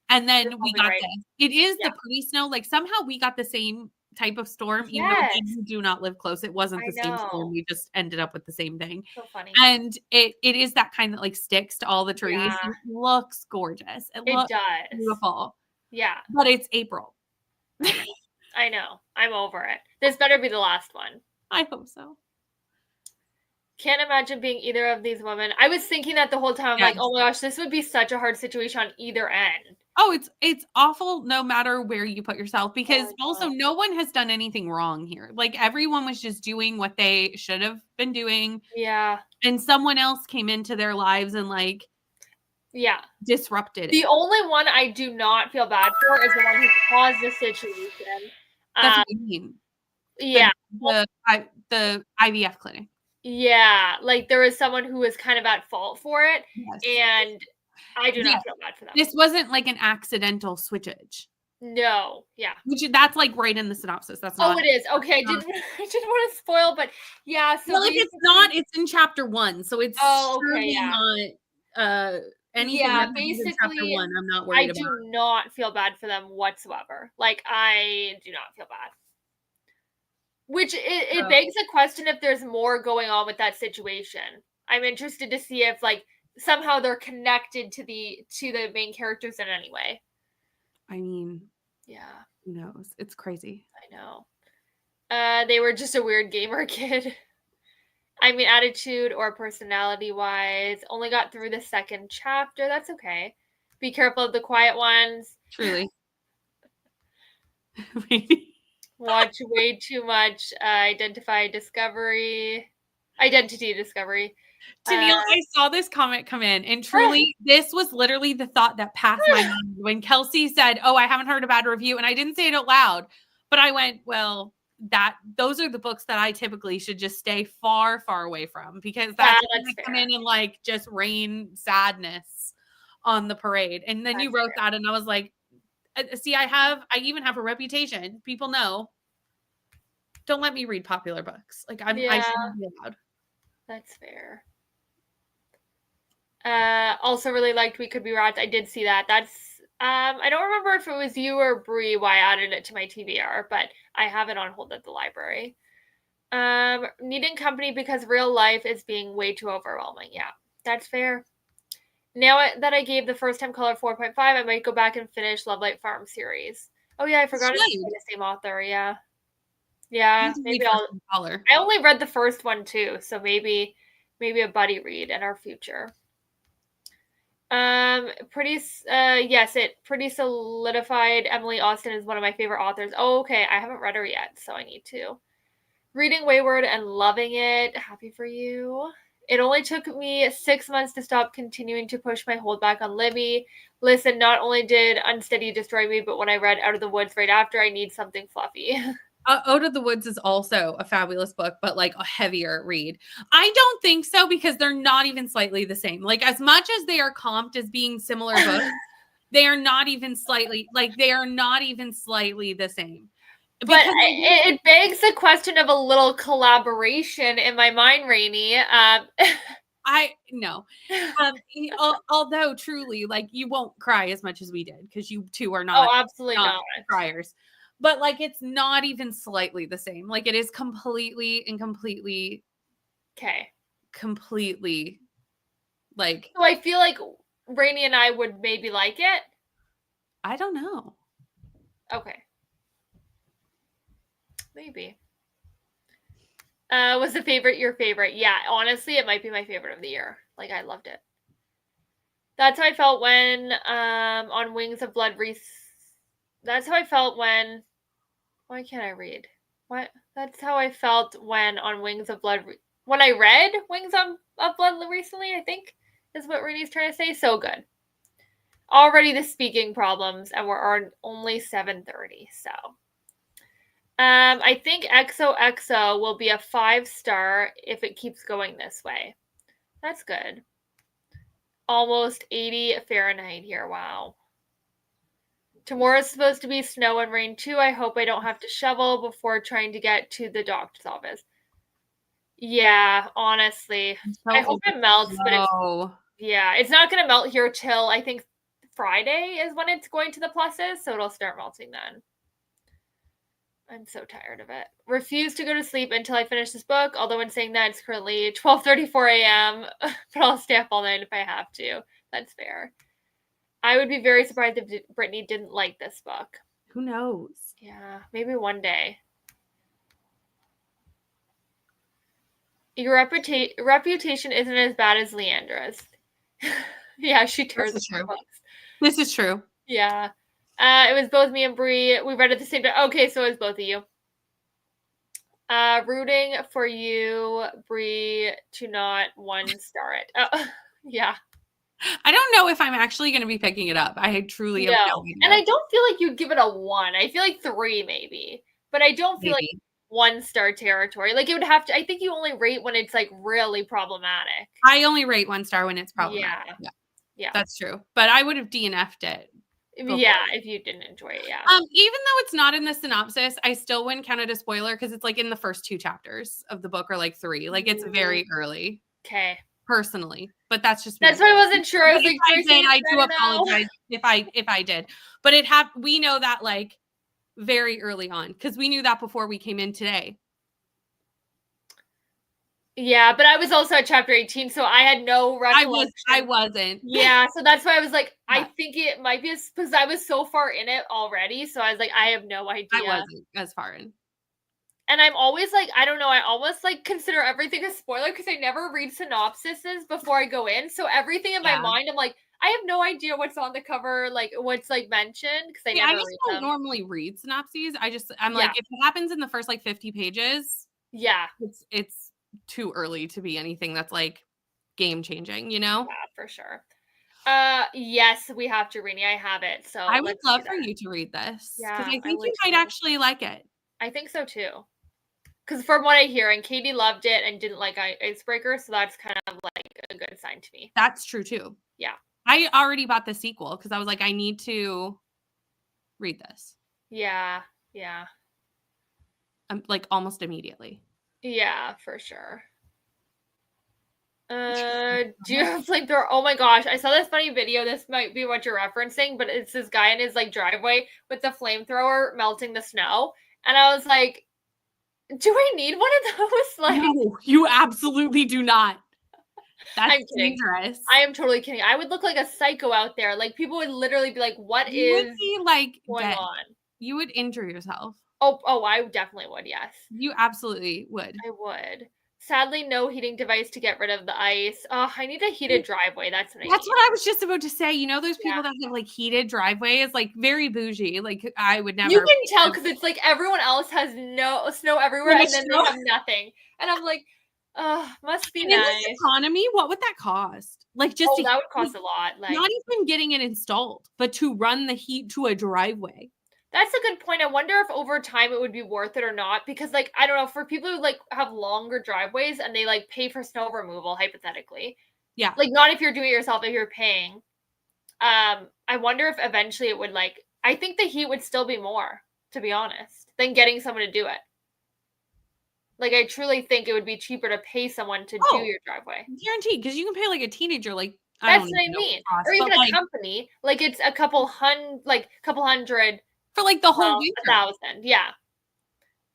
And then we got this. It is the pretty snow. Like somehow we got the same type of storm, even though we do not live close. It wasn't the same storm. We just ended up with the same thing. So funny. And it is that kind that like sticks to all the trees. Yeah. It looks gorgeous. It looks beautiful. Yeah. But it's April. I know. I'm over it. This better be the last one. I hope so. Can't imagine being either of these women. I was thinking that the whole time. I'm like, oh my gosh, this would be such a hard situation on either end. Oh, it's awful no matter where you put yourself, because also no one has done anything wrong here. Like everyone was just doing what they should have been doing. Yeah. And someone else came into their lives and like Yeah. disrupted The it. only one I do not feel bad for is the one who caused the situation. That's what you mean. Yeah. The IVF clinic. Yeah. Like there was someone who was kind of at fault for it. Yes. And I do Yeah. not feel bad for them. This wasn't like an accidental switchage. No. Yeah. That's like right in the synopsis. That's not. Oh, it is. Okay. I didn't want to spoil, but yeah. So well, if it's not, it's in chapter 1. So it's okay, yeah. not anything Yeah, that happens in chapter 1. I'm not worried about. I do not feel bad for them whatsoever. Like I do not feel bad. Which it begs the question if there's more going on with that situation. I'm interested to see if like somehow they're connected to the main characters in any way. I mean, yeah, who knows? It's crazy. I know. They were just a weird gamer kid. I mean, attitude or personality wise, only got through the second chapter. That's okay. Be careful of the quiet ones. Truly. Watch way too much identity discovery. Tennille, I saw this comment come in, and truly, this was literally the thought that passed my mind when Kelsey said, "Oh, I haven't heard a bad review," and I didn't say it out loud, but I went, "Well, those are the books that I typically should just stay far, far away from because that's when I come in and like just rain sadness on the parade." And then you wrote that, and I was like, "See, I even have a reputation. People know. Don't let me read popular books. Like I shouldn't be allowed." That's fair. Also really liked We Could Be Rats. I did see that. That's I don't remember if it was you or Brie why I added it to my TBR, but I have it on hold at the library. Needing company because real life is being way too overwhelming. Yeah, that's fair. Now that I gave the First Time Color 4.5, I might go back and finish Love Light Farm series. Oh yeah, I forgot it's the same author. Yeah. Yeah, maybe I only read the first one too, so maybe a buddy read in our future. Pretty solidified. Emily Austen is one of my favorite authors. Oh, okay. I haven't read her yet, so I need to. Reading Wayward and loving it. Happy for you. It only took me 6 months to stop continuing to push my hold back on Libby. Listen, not only did Unsteady destroy me, but when I read Out of the Woods right after, I need something fluffy. Out of the Woods is also a fabulous book, but like a heavier read. I don't think so because they're not even slightly the same. Like as much as they are comped as being similar books, they are not even slightly the same. But it begs the question of a little collaboration in my mind, Rainey. I know. Although truly, like you won't cry as much as we did because you two are not. Oh, absolutely not criers. But like it's not even slightly the same. Like it is completely okay. Completely like. So I feel like Rainey and I would maybe like it. I don't know. Okay. Maybe. Was the favorite your favorite? Yeah, honestly, it might be my favorite of the year. Like I loved it. That's how I felt when on Wings of Blood That's how I felt when why can't I read? What? That's how I felt when on Wings of Blood when I read Wings of Blood recently, I think is what Rainey's trying to say. So good. Already the speaking problems and we're only 7:30, so I think XOXO will be a 5-star if it keeps going this way. That's good. Almost 80 Fahrenheit here. Wow. Tomorrow's supposed to be snow and rain too. I hope I don't have to shovel before trying to get to the doctor's office. Yeah, honestly. I hope it melts, but it's not going to melt here till I think Friday is when it's going to the pluses, so it'll start melting then. I'm so tired of it. Refuse to go to sleep until I finish this book, although in saying that it's currently 12:34 a.m., but I'll stay up all night if I have to. That's fair. I would be very surprised if Brittany didn't like this book. Who knows? Yeah, maybe one day. Your reputation isn't as bad as Leandra's. Yeah, she tears up books. This is true. Yeah. It was both me and Brie. We read at the same time. Okay, so it was both of you. Rooting for you, Brie, to not 1-star it. Oh, yeah. I don't know if I'm actually going to be picking it up. I truly have no No. idea. And I don't feel like you'd give it a 1. I feel like 3 maybe. But I don't feel like Maybe. 1-star territory. Like, it would have to, I think you only rate when it's, like, really problematic. I only rate 1 star when it's problematic. Yeah. Yeah, that's true. But I would have DNF'd it before. Yeah, if you didn't enjoy it, yeah. Even though it's not in the synopsis, I still wouldn't count it a spoiler because it's like in the first 2 chapters of the book, or like 3. Like, it's very early. Okay. Personally, but that's just me. That's why I wasn't sure. I was like, if I did, I do now. apologize if I did. But we know that like very early on because we knew that before we came in today. Yeah, but I was also at chapter 18, so I had no recollection. I wasn't. Yeah, so that's why I was like, Yeah. I think it might be because I was so far in it already. So I was like, I have no idea. I wasn't as far in. And I'm always like, I don't know, I almost like consider everything a spoiler because I never read synopsises before I go in. So everything in my mind, I'm like, I have no idea what's on the cover, like what's like mentioned because I never I just read don't them. normally read synopses. I'm like, if it happens in the first like 50 pages, it's too early to be anything that's like game changing, you know? Yeah, for sure. Yes, we have to, Rini. I have it. So I would love for you to read this. Yeah, because I think you might actually like it. I think so too. Because from what I hear, and Katie loved it and didn't like Icebreaker, so that's kind of like a good sign to me. That's true too. Yeah. I already bought the sequel because I was like, I need to read this. Yeah. Like almost immediately. Yeah, for sure. Do you have flamethrower? Oh my gosh, I saw this funny video. This might be what you're referencing, but it's this guy in his like driveway with the flamethrower melting the snow. And I was like, do I need one of those? Like, no, you absolutely do not. That's I'm kidding. dangerous. I am totally kidding. I would look like a psycho out there. Like, people would literally be like, "What you is would be like going dead. on?" You would injure yourself. Oh, I definitely would. Yes, you absolutely would. I would. Sadly, no heating device to get rid of the ice. Oh, I need a heated driveway. That's what I was just about to say. You know, those people that have like heated driveways, like very bougie. Like, I would never. You can tell because it's like everyone else has no snow everywhere, and then they have nothing. And I'm like, oh, must be nice. In this economy, what would that cost? Like, just that would cost a lot. Like, not even getting it installed, but to run the heat to a driveway. That's a good point. I wonder if over time it would be worth it or not, because like, I don't know, for people who like have longer driveways and they like pay for snow removal, hypothetically. Yeah. Like, not if you're doing it yourself, if you're paying. I wonder if eventually it would like, I think the heat would still be more, to be honest, than getting someone to do it. Like, I truly think it would be cheaper to pay someone to do your driveway. Guaranteed, because you can pay like a teenager, like, that's what I mean. Or even a company, like it's a couple hundred for like the whole winter. 1,000, yeah.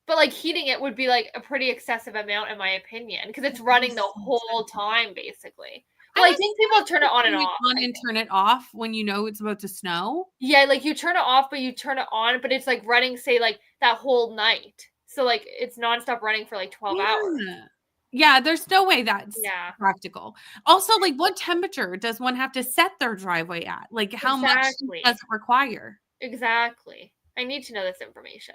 But like heating it would be like a pretty excessive amount, in my opinion, because it's running the whole time, basically. Well, I think people turn it on and off. On and turn it off when you know it's about to snow. Yeah, like you turn it off, but you turn it on, but it's like running, say, like that whole night. So like it's nonstop running for like 12 hours. Yeah, there's no way that's practical. Also, like, what temperature does one have to set their driveway at? Like, how much does it require? Exactly. I need to know this information.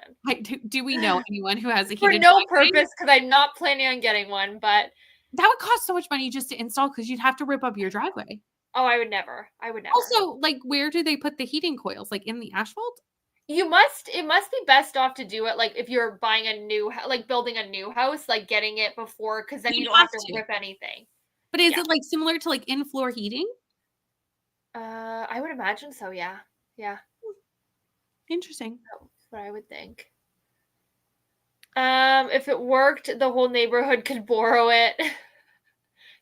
Do we know anyone who has a heated for no purpose, because I'm not planning on getting one, but that would cost so much money just to install, because you'd have to rip up your driveway. Oh, I would never. Also, like, where do they put the heating coils? Like, in the asphalt? It must be best off to do it like if you're buying a new, like building a new house, like getting it before, because then you don't have to rip anything. But is it like similar to like in-floor heating? I would imagine so. Yeah. Interesting. That's what I would think. If it worked, the whole neighborhood could borrow it.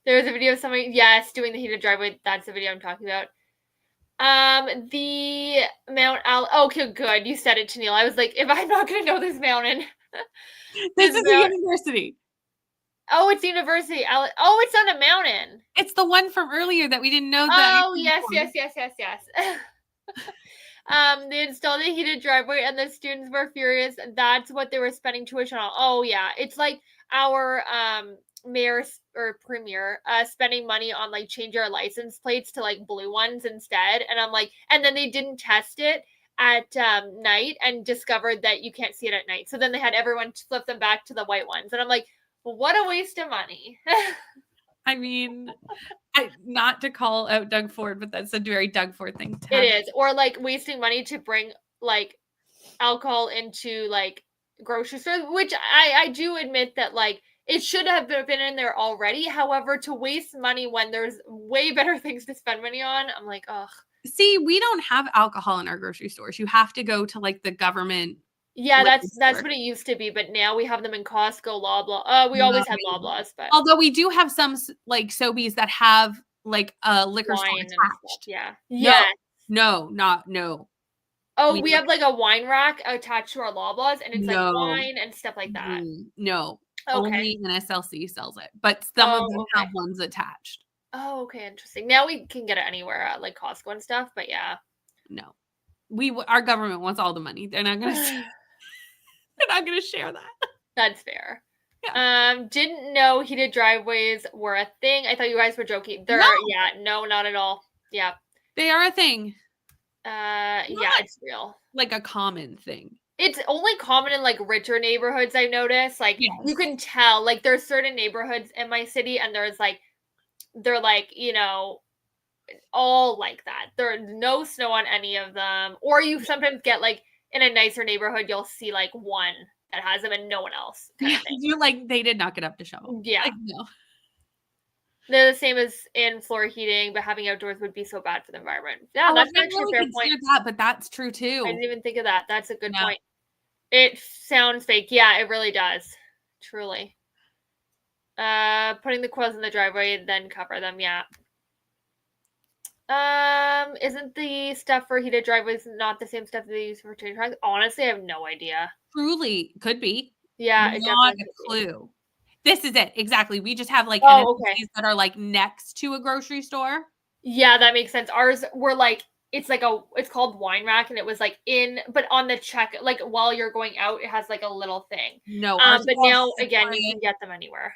There was a video of somebody, doing the heated driveway. That's the video I'm talking about. The Mount okay, good. You said it, Tennille. I was like, if I'm not going to know this mountain. This is a university. Oh, it's university. It's on a mountain. It's the one from earlier that we didn't know that. Oh, yes. They installed a heated driveway and the students were furious. That's what they were spending tuition on. Oh, yeah. It's like our mayor or premier spending money on like changing our license plates to like blue ones instead. And I'm like, and then they didn't test it at night and discovered that you can't see it at night. So then they had everyone flip them back to the white ones. And I'm like, well, what a waste of money. I mean, not to call out Doug Ford, but that's a very Doug Ford thing to It have. is. Or like wasting money to bring like alcohol into like grocery stores, which I do admit that like it should have been in there already. However, to waste money when there's way better things to spend money on, I'm like, ugh. See, we don't have alcohol in our grocery stores. You have to go to like the government. Yeah, liquor that's store. what it used to be, but now we have them in Costco, Loblaw. We No. always had Loblaws, but Although we do have some like Sobeys that have like a liquor store wine and stuff. attached. Yeah. No, Yeah. no. Oh, We we don't. have like a wine rack attached to our Loblaws, and it's like No. wine and stuff like that. No. Okay. Only NSLC sells it, but some of them Oh, have okay. ones attached. Oh, okay, interesting. Now we can get it anywhere at like Costco and stuff, but yeah. No. Our government wants all the money. They're not gonna they're not gonna share that. That's fair. Yeah. Didn't know heated driveways were a thing. I thought you guys were joking. No, Yeah, no, not at all. Yeah. they are a thing. Yeah, Not it's real. like a common thing. It's only common in like richer neighborhoods, I've noticed. Like you Yes. can tell, like there's certain neighborhoods in my city, and they're like, all like that. There's no snow on any of them. Or you sometimes get like in a nicer neighborhood, you'll see like one that has them and no one else kind of thing. You're like, they did not get up to shovel. Yeah. Like, no. They're the same as in floor heating, but having outdoors would be so bad for the environment. Yeah, Oh, that's I actually a really fair point. considered that, but that's true I too. didn't even think of that. That's a good Yeah. point. It sounds fake. Yeah, it really does. Truly. Putting the coils in the driveway, then cover them. Yeah. Isn't the stuff for heated driveways not the same stuff they use for train tracks? Honestly, I have no idea. Truly could be. Yeah, it Not definitely a could be. clue. This is it. Exactly. We just have like Oh, okay. NFTs that are like next to a grocery store. Yeah, that makes sense. Ours were like it's called wine rack, and it was like but on the check, like while you're going out, it has like a little thing. No, ours But are all now again, you separate. can get them anywhere.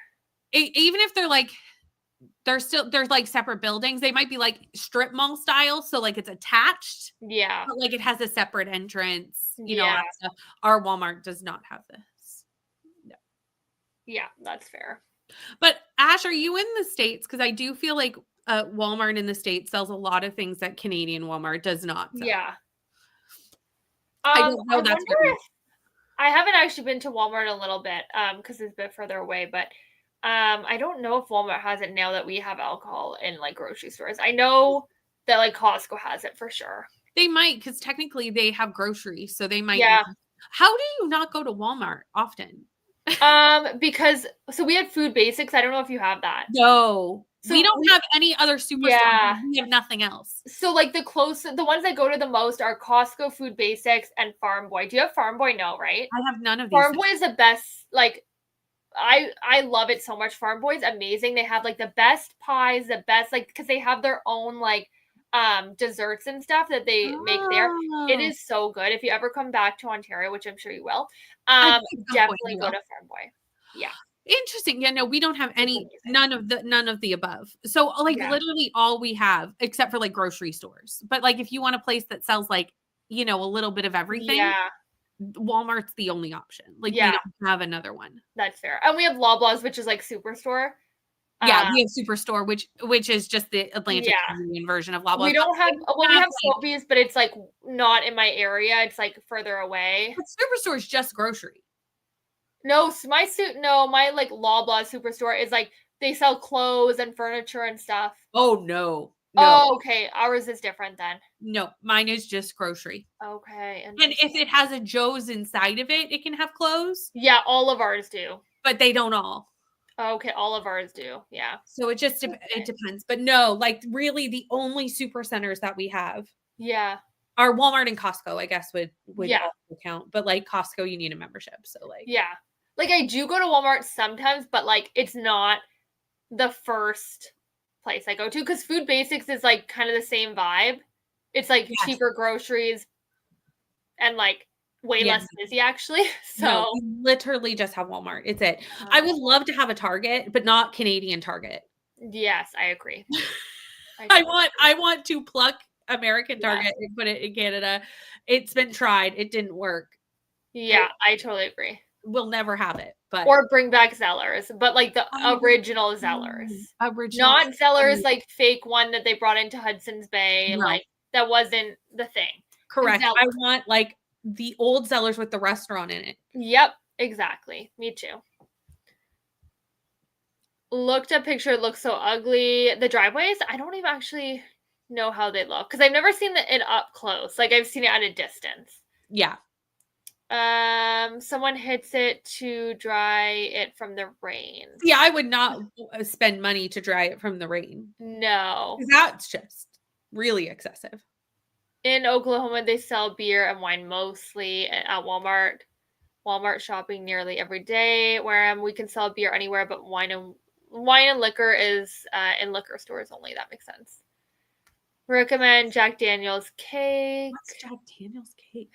Even if they're like there's like separate buildings. They might be like strip mall style, so like it's attached, Yeah. but like it has a separate entrance, all Yeah. that stuff. Our Walmart does not have this. No. Yeah, that's fair. But Ash, are you in the States? Because I do feel like Walmart in the States sells a lot of things that Canadian Walmart does not sell. Yeah. I don't know. That's wonder if I haven't actually been to Walmart a little bit, because it's a bit further away, but I don't know if Walmart has it now that we have alcohol in like grocery stores. I know that like Costco has it for sure. They might, because technically they have groceries, so they might. Yeah. How do you not go to Walmart often? Because we have Food Basics. I don't know if you have that. No. So we don't have any other superstores. Yeah. We have nothing else. So like the ones that go to the most are Costco, Food Basics, and Farm Boy. Do you have Farm Boy? No, right? I have none of these. Farm Boy is the best. Like I love it so much. Farm Boy is amazing. They have like the best pies, the best like because they have their own like desserts and stuff that they make there. It is so good. If you ever come back to Ontario, which I'm sure you will, definitely go to Farm Boy. Yeah. Interesting. Yeah, no, we don't have none of the above. So like literally all we have except for like grocery stores. But like if you want a place that sells like, a little bit of everything, Walmart's the only option. Like we don't have another one. That's fair. And we have Loblaws, which is like Superstore. Yeah, we have Superstore, which is just the Atlantic version of Loblaws. We don't have we have Sobeys, but it's like not in my area. It's like further away. But Superstore is just grocery. No, my like Loblaw Superstore is like they sell clothes and furniture and stuff. Oh no. Oh, okay. Ours is different then. No, mine is just grocery. Okay. And if it has a Joe's inside of it, it can have clothes. Yeah, all of ours do. But they don't all. Okay, all of ours do. Yeah. So it just it depends. But no, like really the only super centers that we have. Yeah. Are Walmart and Costco, I guess would also count. But like Costco, you need a membership. So like like I do go to Walmart sometimes, but like it's not the first place I go to because Food Basics is like kind of the same vibe. It's like cheaper groceries and like way less busy actually. So no, we literally just have Walmart. It's it. I would love to have a Target, but not Canadian Target. Yes, I agree. I want to pluck American Target and put it in Canada. It's been tried. It didn't work. Yeah, I totally agree. will never have it, but or bring back Zellers, but like the original Zellers. Original. Not Zellers like fake one that they brought into Hudson's Bay. No. Like that wasn't the thing. Correct. Zellers. I want like the old Zellers with the restaurant in it. Yep, exactly. Me too. Looked at picture, it looks so ugly. The driveways, I don't even actually know how they look because I've never seen it up close. Like I've seen it at a distance. Yeah. Someone hits it to dry it from the rain. Yeah, I would not spend money to dry it from the rain. No. That's just really excessive. In Oklahoma, they sell beer and wine mostly at Walmart. Walmart shopping nearly every day. Where we can sell beer anywhere, but wine and liquor is in liquor stores only. That makes sense. Recommend Jack Daniel's cake. What's Jack Daniel's cake?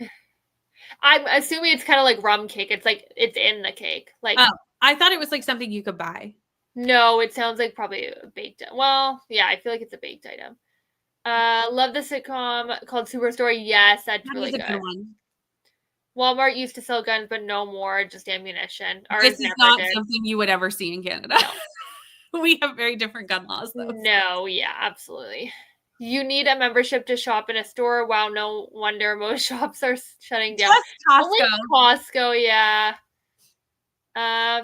I'm assuming it's kind of like rum cake. It's like it's in the cake. Like, oh, I thought it was like something you could buy. No, it sounds like probably a baked. Well, yeah, I feel like it's a baked item. Love the sitcom called Superstore. Yes, that's really good. One. Walmart used to sell guns, but no more, just ammunition. Ours this is never not did. something you would ever see in Canada. No. We have very different gun laws, though. No, yeah, absolutely. You need a membership to shop in a store. Wow, no wonder most shops are shutting down. Just Costco. Only Costco, yeah.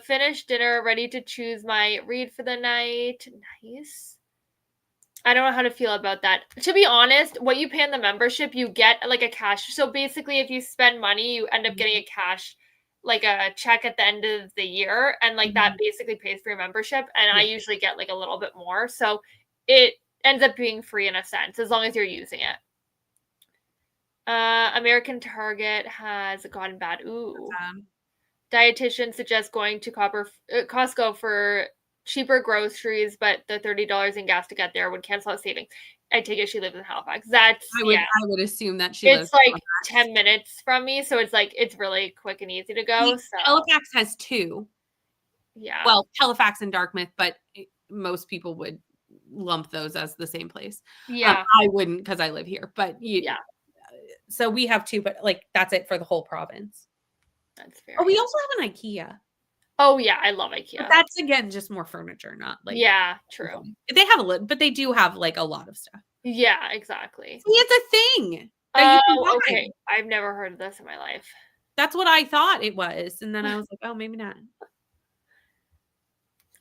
Finished dinner, ready to choose my read for the night. Nice. I don't know how to feel about that. To be honest, what you pay in the membership, you get like a cash. So basically, if you spend money, you end up getting a cash, like a check at the end of the year. And like that basically pays for your membership. And I usually get like a little bit more. So it ends up being free in a sense, as long as you're using it. American Target has gone bad. Ooh. Dietitian suggests going to Costco for cheaper groceries, but the $30 in gas to get there would cancel out savings. I take it she lives in Halifax. I would assume that she lives. It's like 10 minutes from me, so it's like it's really quick and easy to go. So Halifax has two. Yeah. Well, Halifax and Dartmouth, but most people would lump those as the same place. Yeah. I wouldn't because I live here, but yeah. So we have two, but like that's it for the whole province. That's fair. Oh, we also have an IKEA. Oh yeah, I love IKEA. But that's again just more furniture, not like true. They have a little, but they do have like a lot of stuff. Yeah, exactly. See, it's a thing. Oh, okay. I've never heard of this in my life. That's what I thought it was, and then I was like, oh, maybe not.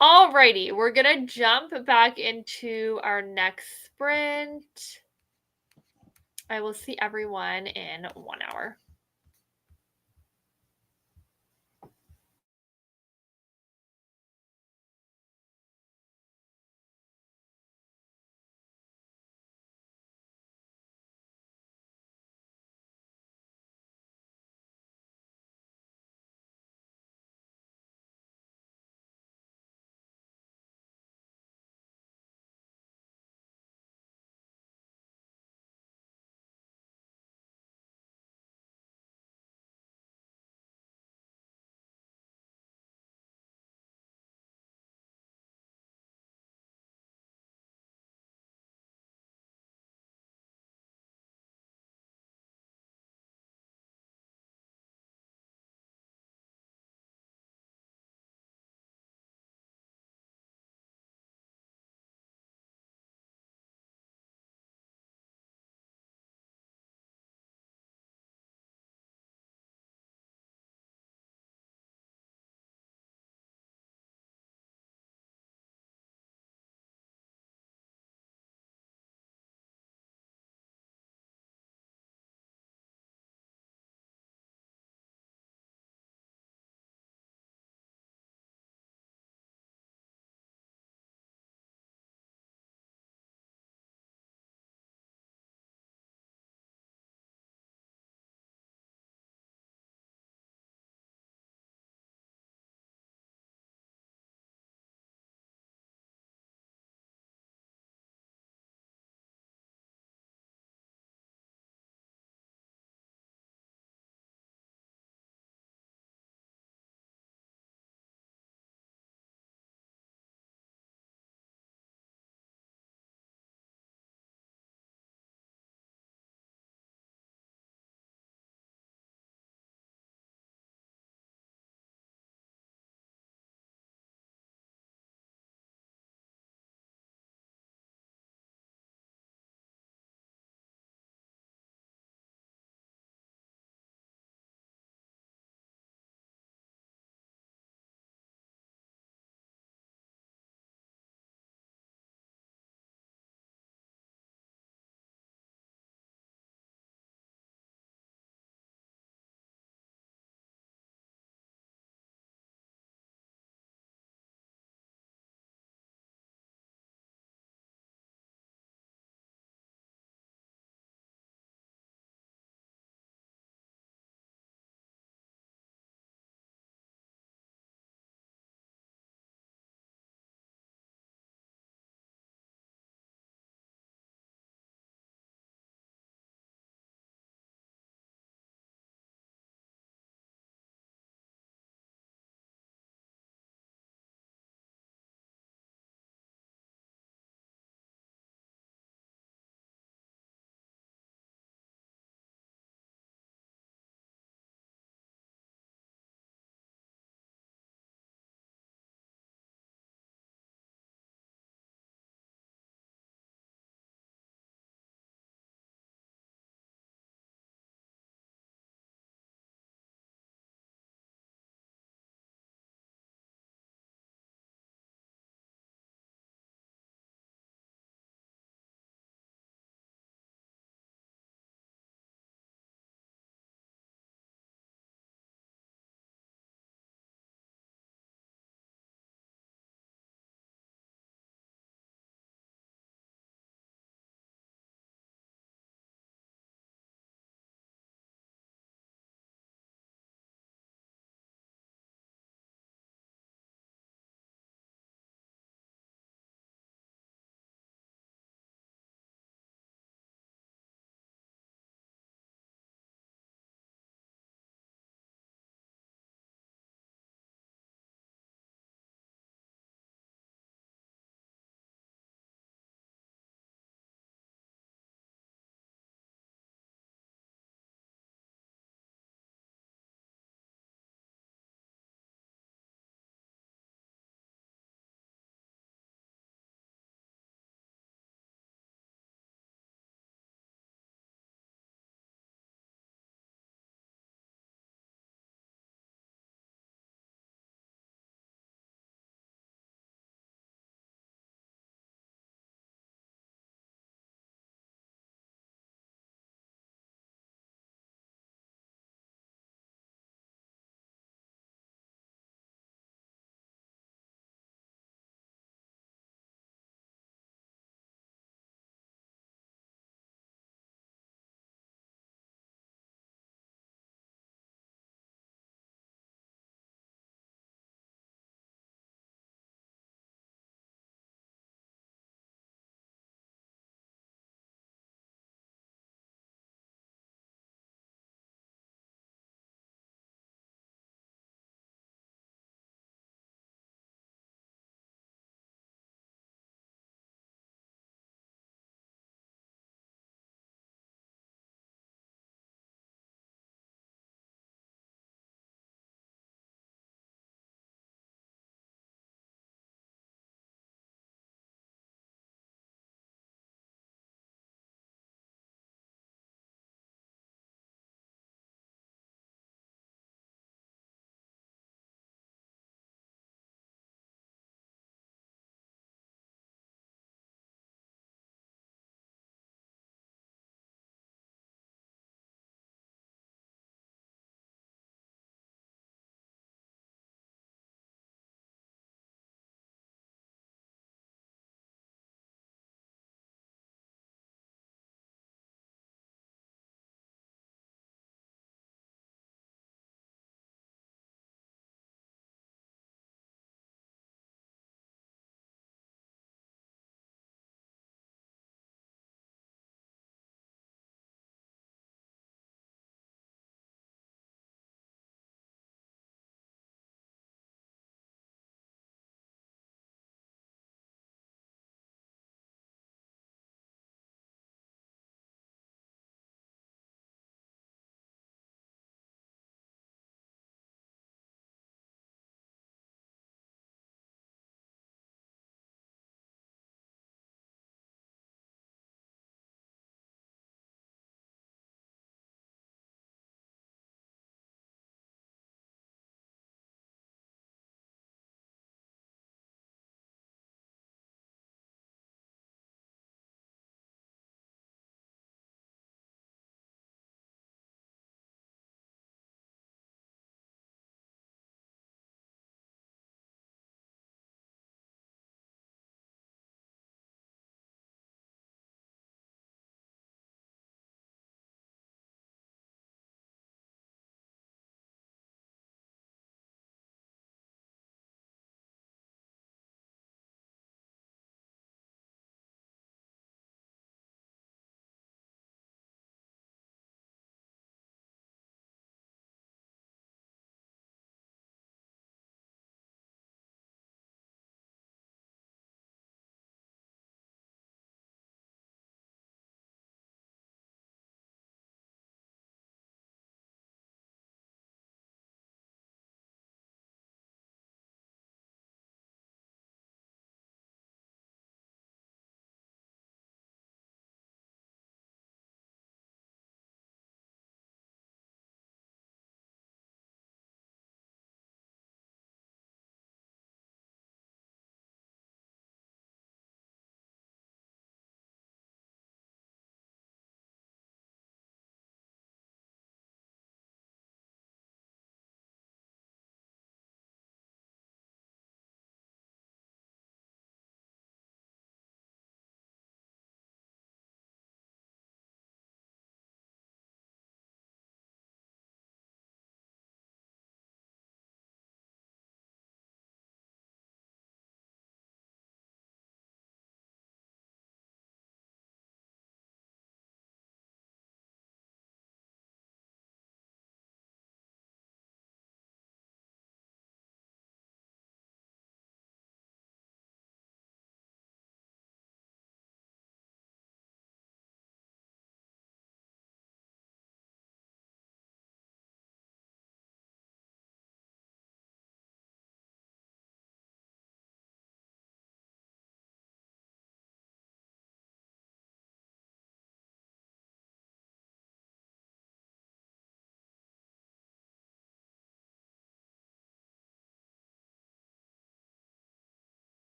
Alrighty, we're gonna jump back into our next sprint. I will see everyone in 1 hour.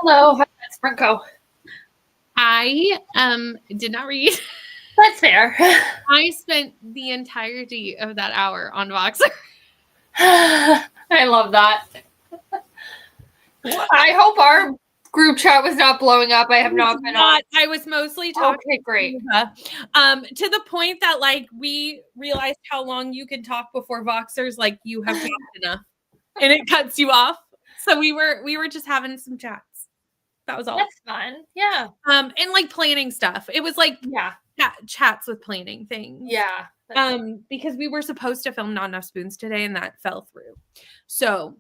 Hello, how's that sprint go? I did not read. That's fair. I spent the entirety of that hour on Voxer. I love that. I hope our group chat was not blowing up. I have not been on. I was mostly talking. Okay, great. To the point that like we realized how long you can talk before Voxer's like you have talked enough, and it cuts you off. So we were just having some chats. That was all. That's fun. Yeah. And like planning stuff. It was like chats with planning things. Yeah. Because we were supposed to film Not Enough Spoons today, and that fell through. So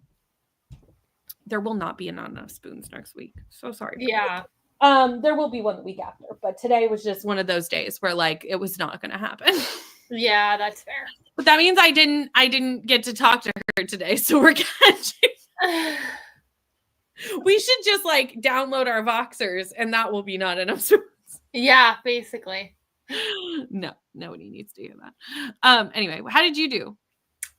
there will not be a Not Enough Spoons next week. So sorry. Yeah. There will be one the week after, but today was just one of those days where like it was not going to happen. Yeah, that's fair. But that means I didn't get to talk to her today, so we're catching. We should just like download our Voxers, and that will be Not Enough Spoons. Yeah, basically. No, nobody needs to hear that. Anyway, how did you do?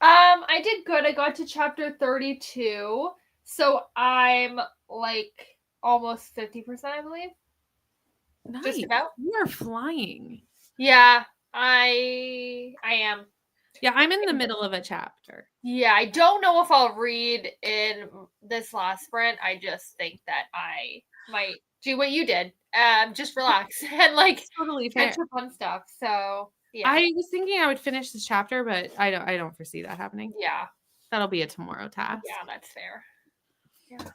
I did good. I got to chapter 32, so I'm like almost 50%, I believe. Nice. Just about. You are flying. Yeah, I am. Yeah, I'm in the middle of a chapter. Yeah, I don't know if I'll read in this last sprint. I just think that I might do what you did. Just relax and like totally fair. catch up on stuff. So yeah. I was thinking I would finish this chapter, but I don't foresee that happening. Yeah. That'll be a tomorrow task. Yeah, that's fair. Yeah.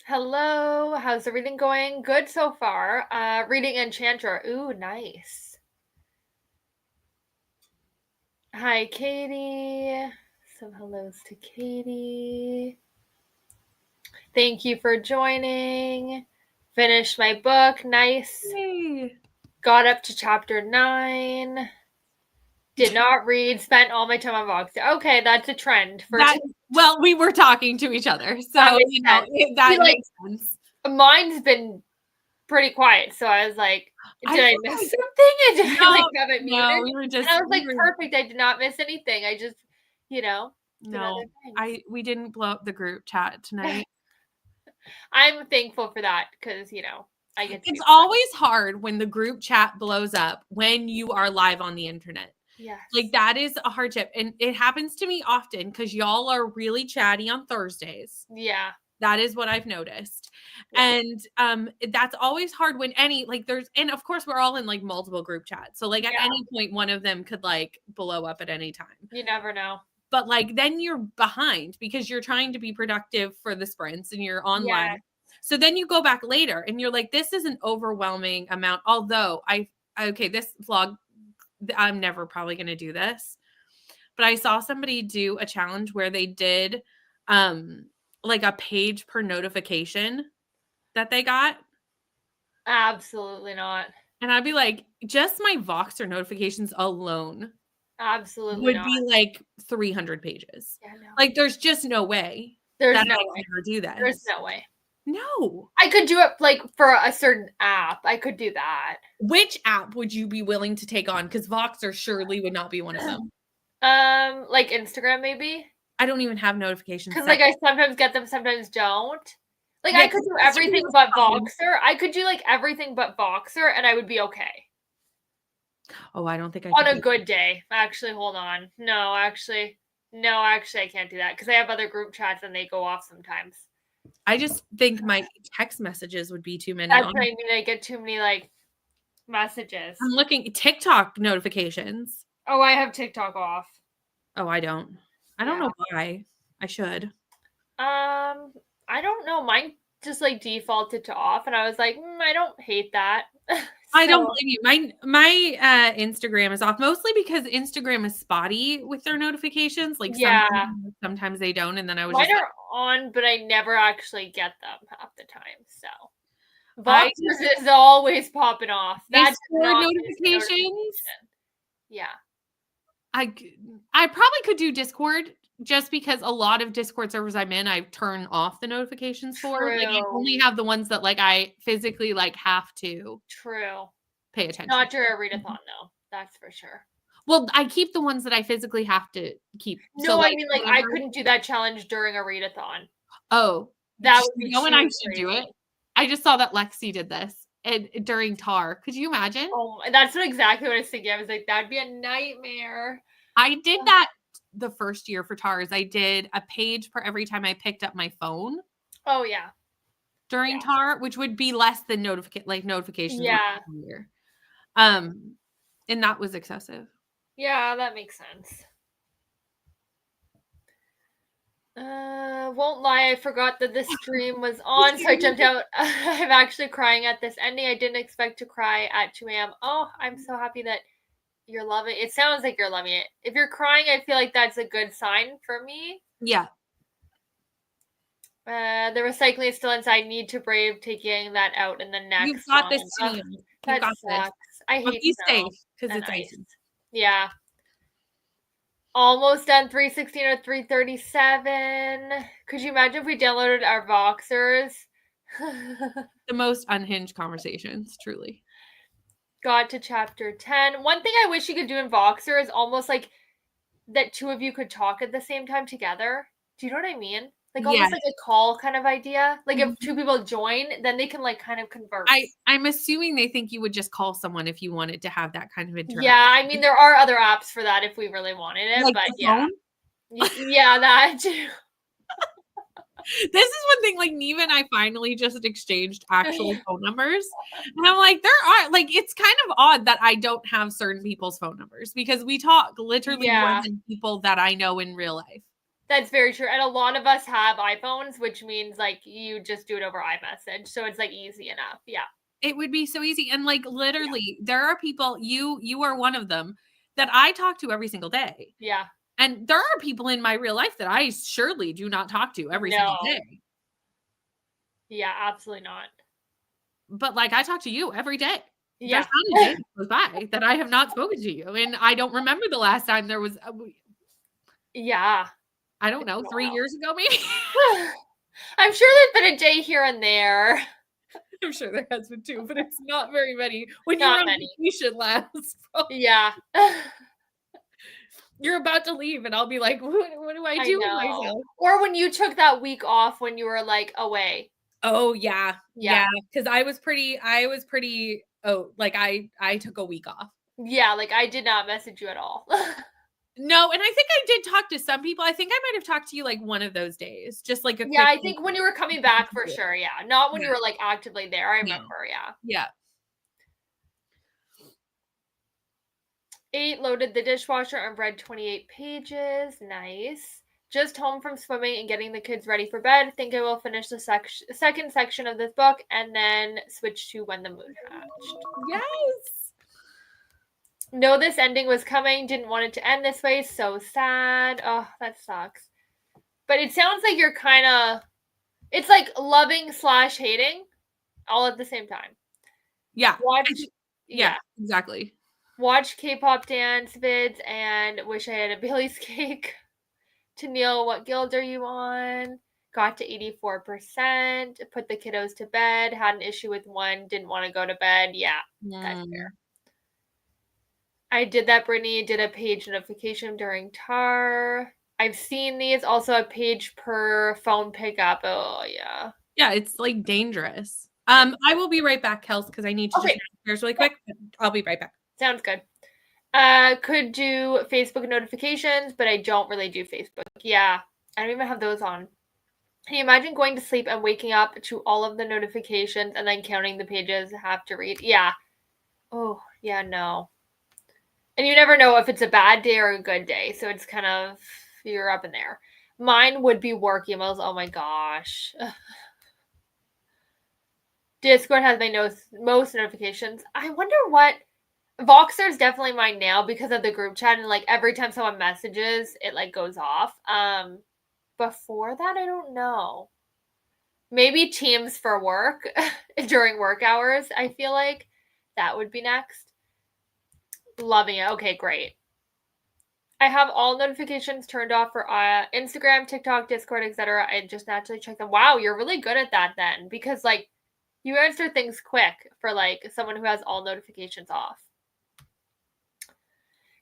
Hello, how's everything going? Good so far. Reading Enchanter. Ooh, nice. Hi, Katie. Some hellos to Katie. Thank you for joining. Finished my book. Nice. Yay. Got up to chapter 9. Did not read. Spent all my time on Voxer. Okay, that's a trend. Well, we were talking to each other, so that makes sense. Mine's been pretty quiet, so I was like, did I miss something? I didn't have it muted. No, we were just. And I was like, perfect. I did not miss anything. I just, No, we didn't blow up the group chat tonight. I'm thankful for that because I get. It's always hard when the group chat blows up when you are live on the internet. Yeah, like that is a hardship, and it happens to me often because y'all are really chatty on Thursdays. Yeah. That is what I've noticed. Yeah. And that's always hard when and of course we're all in like multiple group chats. So like at any point, one of them could like blow up at any time. You never know. But like, then you're behind because you're trying to be productive for the sprints and you're online. Yeah. So then you go back later and you're like, this is an overwhelming amount. Although this vlog, I'm never probably going to do this, but I saw somebody do a challenge where they did, like a page per notification that they got. Absolutely not. And I'd be like, just my Voxer notifications alone absolutely would not. be like 300 pages. Yeah, no. Like there's just no way. There's no I way. Never do that. There's no way. No. I could do it like for a certain app. I could do that. Which app would you be willing to take on? Because Voxer surely would not be one of them. Like Instagram maybe. I don't even have notifications. Because like I sometimes get them, sometimes don't. Like I could do everything but Voxer. I could do like everything but Voxer, and I would be okay. Oh, I don't think I on a good day. Actually, hold on. No, actually, I can't do that because I have other group chats and they go off sometimes. I just think my text messages would be too many. That's what I mean. I get too many like messages. I'm looking TikTok notifications. Oh, I have TikTok off. Oh, I don't. I don't know why. I should. I don't know. Mine just like defaulted to off, and I was like, I don't hate that. I don't blame you. My Instagram is off mostly because Instagram is spotty with their notifications. Like sometimes they don't, and then I was mine are on, but I never actually get them half the time. So Voxer is always popping off. That's notifications. Yeah. I probably could do Discord just because a lot of Discord servers I'm in, I turn off the notifications for. Like I only have the ones that like I physically like have to pay attention. Not during a readathon though. That's for sure. Well, I keep the ones that I physically have to keep. So, No, I like, mean, like, I couldn't do that challenge during a readathon. Oh, That would be you know when too I should do it? crazy. I just saw that Lexi did this and during TAR. Could you imagine? Oh, that's exactly what I was thinking. I was like, that'd be a nightmare. I did that the first year for TARS. I did a page for every time I picked up my phone Oh, yeah. during TAR, which would be less than notifications Yeah. year. And that was excessive. Yeah, that makes sense. Won't lie, I forgot that this stream was on, so I jumped out. I'm actually crying at this ending. I didn't expect to cry at 2 a.m. Oh, I'm so happy that you're loving it. It sounds like you're loving it. If you're crying, I feel like that's a good sign for me. Yeah. The recycling is still inside. Need to brave taking that out in the next You've got one. this, Ugh, team. that You've got sucks. this. I But hate be snow safe because and it's ice. icy. Yeah. Almost done 316 or 337. Could you imagine if we downloaded our Voxers? The most unhinged conversations, truly. Got to chapter 10. One thing I wish you could do in Voxer is almost like that two of you could talk at the same time together. Do you know what I mean? Like almost like a call kind of idea. Like if two people join, then they can like kind of converse. I'm assuming they think you would just call someone if you wanted to have that kind of interaction. Yeah, I mean there are other apps for that if we really wanted it, like but the yeah. phone? Yeah, that too. This is one thing, like Neva and I finally just exchanged actual phone numbers. And I'm like, there are like it's kind of odd that I don't have certain people's phone numbers because we talk literally more than people that I know in real life. That's very true. And a lot of us have iPhones, which means like you just do it over iMessage. So it's like easy enough. Yeah. It would be so easy. And like literally, there are people, you are one of them that I talk to every single day. Yeah. And there are people in my real life that I surely do not talk to every single day. Yeah, absolutely not. But like I talk to you every day. Yeah. There's not a day that goes by that I have not spoken to you. And I don't remember the last time there was yeah. I don't know, 3 years ago maybe. I'm sure there's been a day here and there. I'm sure there has been too, but it's not very many. When Not you're on many. vacation last. Yeah. You're about to leave and I'll be like, what do I do with myself? Or when you took that week off when you were like away. Oh yeah. Yeah. Cause I was pretty, like I took a week off. Yeah. Like I did not message you at all. No. And I think I did talk to some people. I think I might have talked to you like one of those days. Just like a quick. I think when you were coming back for sure. Yeah. Not when you were like actively there. I remember. Yeah. Yeah. 8 loaded the dishwasher and read 28 pages. Nice. Just home from swimming and getting the kids ready for bed. Think I will finish the second section of this book and then switch to When the Moon Hatched. Yes. Know this ending was coming. Didn't want it to end this way. So sad. Oh, that sucks. But it sounds like you're kind of... It's like loving / hating all at the same time. Yeah. Yeah, exactly. Watch K-pop dance vids and wish I had a Bailey's cake. To Neil, what guild are you on? Got to 84%. Put the kiddos to bed. Had an issue with one. Didn't want to go to bed. Yeah, that's fair. I did that, Brittany. Did a page notification during TAR. I've seen these. Also a page per phone pickup. Oh, yeah. Yeah, it's like dangerous. I will be right back, Kels, because I need to just downstairs really quick. I'll be right back. Sounds good. Could do Facebook notifications, but I don't really do Facebook. Yeah, I don't even have those on. Can you imagine going to sleep and waking up to all of the notifications and then counting the pages I have to read? Yeah. Oh, yeah, no. And you never know if it's a bad day or a good day, so it's kind of, you're up in there. Mine would be work emails. Oh my gosh. Discord has my most notifications. I wonder what... Voxer's definitely mine now because of the group chat, and like every time someone messages, it like goes off. Before that, I don't know. Maybe Teams for work during work hours. I feel like that would be next. Loving it. Okay, great. I have all notifications turned off for Instagram, TikTok, Discord, etc. I just naturally check them. Wow, you're really good at that then, because like you answer things quick for like someone who has all notifications off.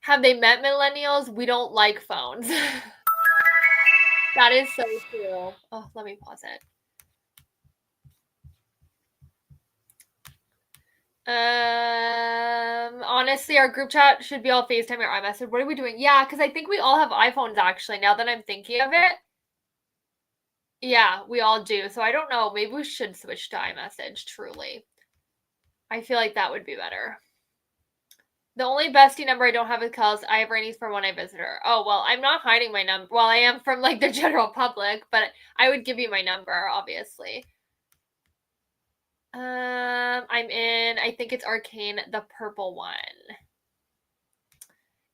Have they met millennials? We don't like phones. That is so true. Oh, let me pause it. Honestly, our group chat should be all FaceTime or iMessage. What are we doing? Yeah, because I think we all have iPhones actually, now that I'm thinking of it. Yeah, we all do. So I don't know. Maybe we should switch to iMessage, truly. I feel like that would be better. The only bestie number I don't have is Kel's. I have Rainey's from when I visit her. Oh, well, I'm not hiding my number. Well, I am from like the general public, but I would give you my number, obviously. I'm in, I think it's Arcane, the purple one.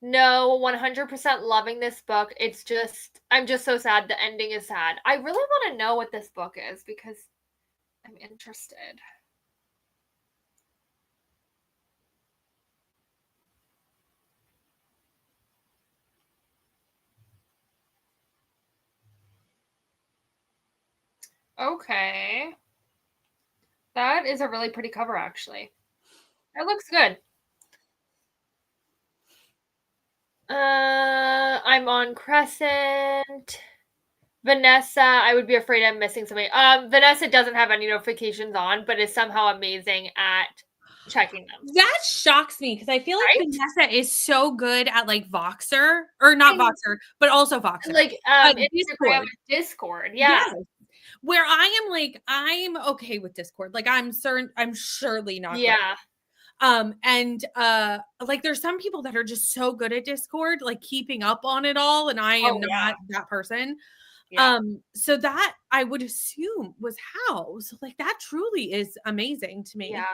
No, 100% loving this book. It's just, I'm just so sad. The ending is sad. I really want to know what this book is because I'm interested. Okay. That is a really pretty cover, actually. It looks good. I'm on Crescent. Vanessa, I would be afraid I'm missing something. Vanessa doesn't have any notifications on, but is somehow amazing at checking them. That shocks me because I feel like Right? Vanessa is so good at like Voxer or not Voxer, but also Voxer. Like Instagram Discord. and Discord. Yeah. Yes. Where I am like, I'm okay with Discord. Like I'm surely not good. Yeah. And like there's some people that are just so good at Discord, like keeping up on it all, and I am not that person. Yeah. So that I would assume was how. So like that truly is amazing to me. Yeah.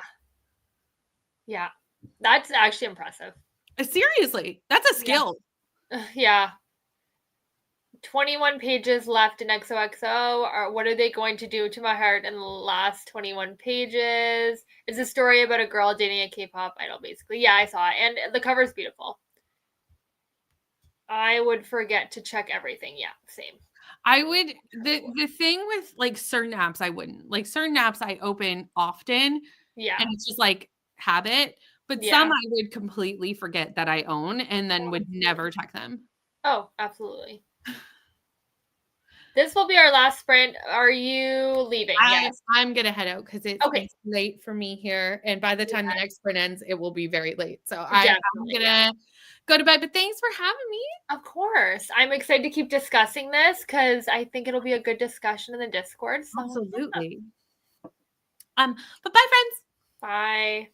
Yeah. That's actually impressive. Seriously, that's a skill. Yeah. 21 pages left in XOXO. Or what are they going to do to my heart in the last 21 pages? It's a story about a girl dating a K-pop idol, basically. Yeah, I saw it. And the cover's beautiful. I would forget to check everything. Yeah, same. I would the thing with like certain apps, I wouldn't. Like certain apps I open often. Yeah. And it's just like habit. But some I would completely forget that I own and then would never check them. Oh, absolutely. This will be our last sprint. Are you leaving? Yes. I'm gonna head out because it's late for me here. And by the time the next sprint ends, it will be very late. So I'm gonna go to bed. But thanks for having me. Of course. I'm excited to keep discussing this because I think it'll be a good discussion in the Discord. So absolutely. But bye, friends. Bye.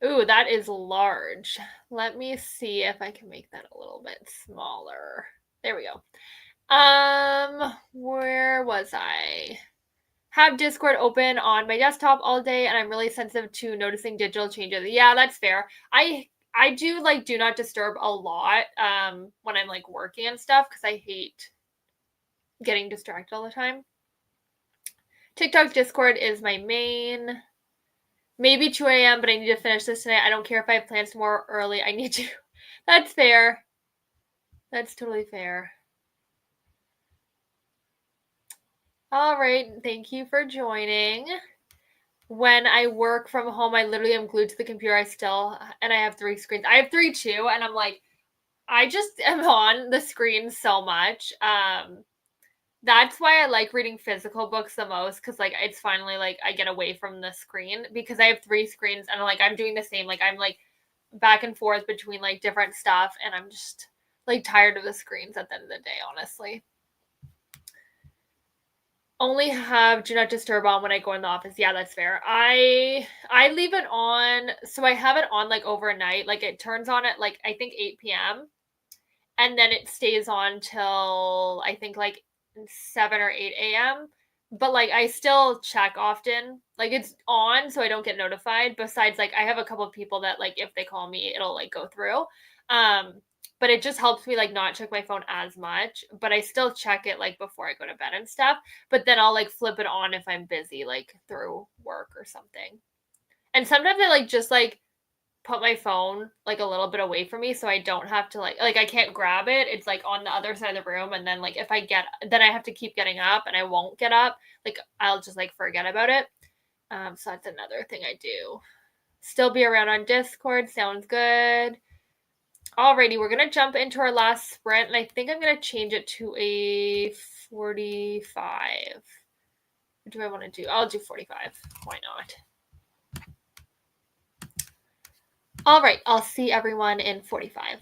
Ooh, that is large. Let me see if I can make that a little bit smaller. There we go. Where was I? Have Discord open on my desktop all day, and I'm really sensitive to noticing digital changes. Yeah, that's fair. I do like do not disturb a lot when I'm like working and stuff because I hate getting distracted all the time. TikTok Discord is my main. Maybe 2 a.m., but I need to finish this tonight. I don't care if I have plans tomorrow early. I need to. That's fair. That's totally fair. All right. Thank you for joining. When I work from home, I literally am glued to the computer. And I have 3 screens. I have 3 too. And I'm like, I just am on the screen so much. That's why I like reading physical books the most. Cause like, it's finally like, I get away from the screen because I have 3 screens and like, I'm doing the same. Like I'm like back and forth between like different stuff. And I'm just like tired of the screens at the end of the day, honestly. Only have do not disturb on when I go in the office. Yeah, that's fair. I leave it on, so I have it on like overnight. Like it turns on at like I think 8 p.m. and then it stays on till I think like 7 or 8 a.m. But like I still check often. Like it's on so I don't get notified. Besides like I have a couple of people that like if they call me, it'll like go through. But it just helps me like not check my phone as much, but I still check it like before I go to bed and stuff. But then I'll like flip it on if I'm busy, like through work or something. And sometimes I like just like put my phone like a little bit away from me so I don't have to like I can't grab it. It's like on the other side of the room, and then like if I then I have to keep getting up and I won't get up. Like I'll just like forget about it. So that's another thing I do. Still be around on Discord. Sounds good. Alrighty, we're going to jump into our last sprint, and I think I'm going to change it to a 45. What do I want to do? I'll do 45. Why not? All right, I'll see everyone in 45.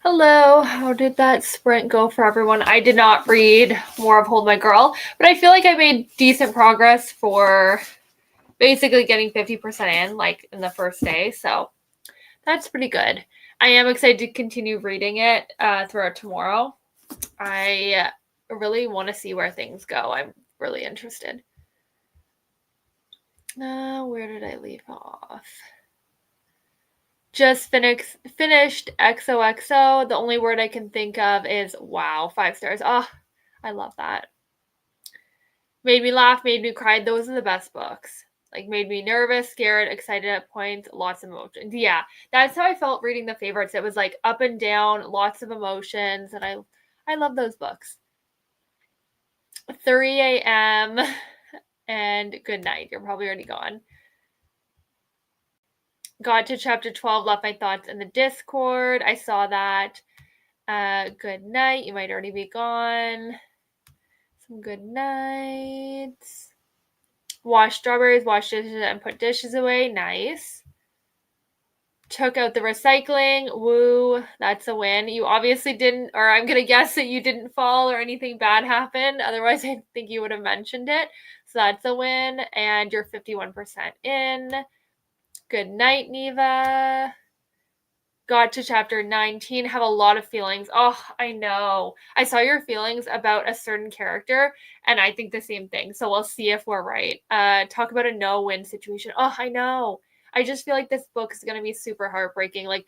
Hello, how did that sprint go for everyone? I did not read more of Hold My Girl, but I feel like I made decent progress for basically getting 50% in, like in the first day. So that's pretty good. I am excited to continue reading it throughout tomorrow. I really want to see where things go. I'm really interested. Where did I leave off? Just finished XOXO. The only word I can think of is wow, 5 stars. Oh, I love that. Made me laugh, made me cry. Those are the best books. Like made me nervous, scared, excited at points, lots of emotions. Yeah, that's how I felt reading the favorites. It was like up and down, lots of emotions, and I love those books. 3 a.m. and good night. You're probably already gone. Got to chapter 12, left my thoughts in the Discord. I saw that. Good night. You might already be gone. Some good nights. Wash strawberries, wash dishes, and put dishes away. Nice. Took out the recycling. Woo. That's a win. You obviously didn't, or I'm going to guess that you didn't fall or anything bad happened. Otherwise, I think you would have mentioned it. So that's a win. And you're 51% in. Good night, Neva. Got to chapter 19, have a lot of feelings. Oh, I know. I saw your feelings about a certain character, and I think the same thing. So we'll see if we're right. Talk about a no-win situation. Oh, I know. I just feel like this book is going to be super heartbreaking. Like,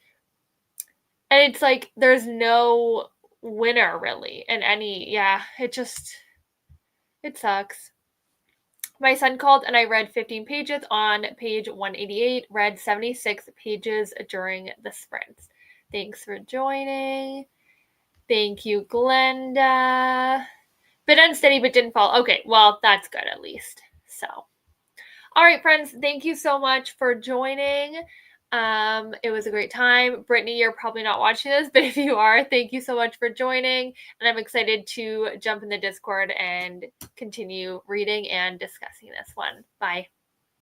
and it's like there's no winner really in any. Yeah, it sucks. My son called and I read 15 pages on page 188, read 76 pages during the sprints. Thanks for joining. Thank you, Glenda. Bit unsteady but didn't fall. Okay, well, that's good at least. So, all right, friends, thank you so much for joining. It was a great time. Brittany, you're probably not watching this, but if you are, thank you so much for joining. And I'm excited to jump in the Discord and continue reading and discussing this one. Bye.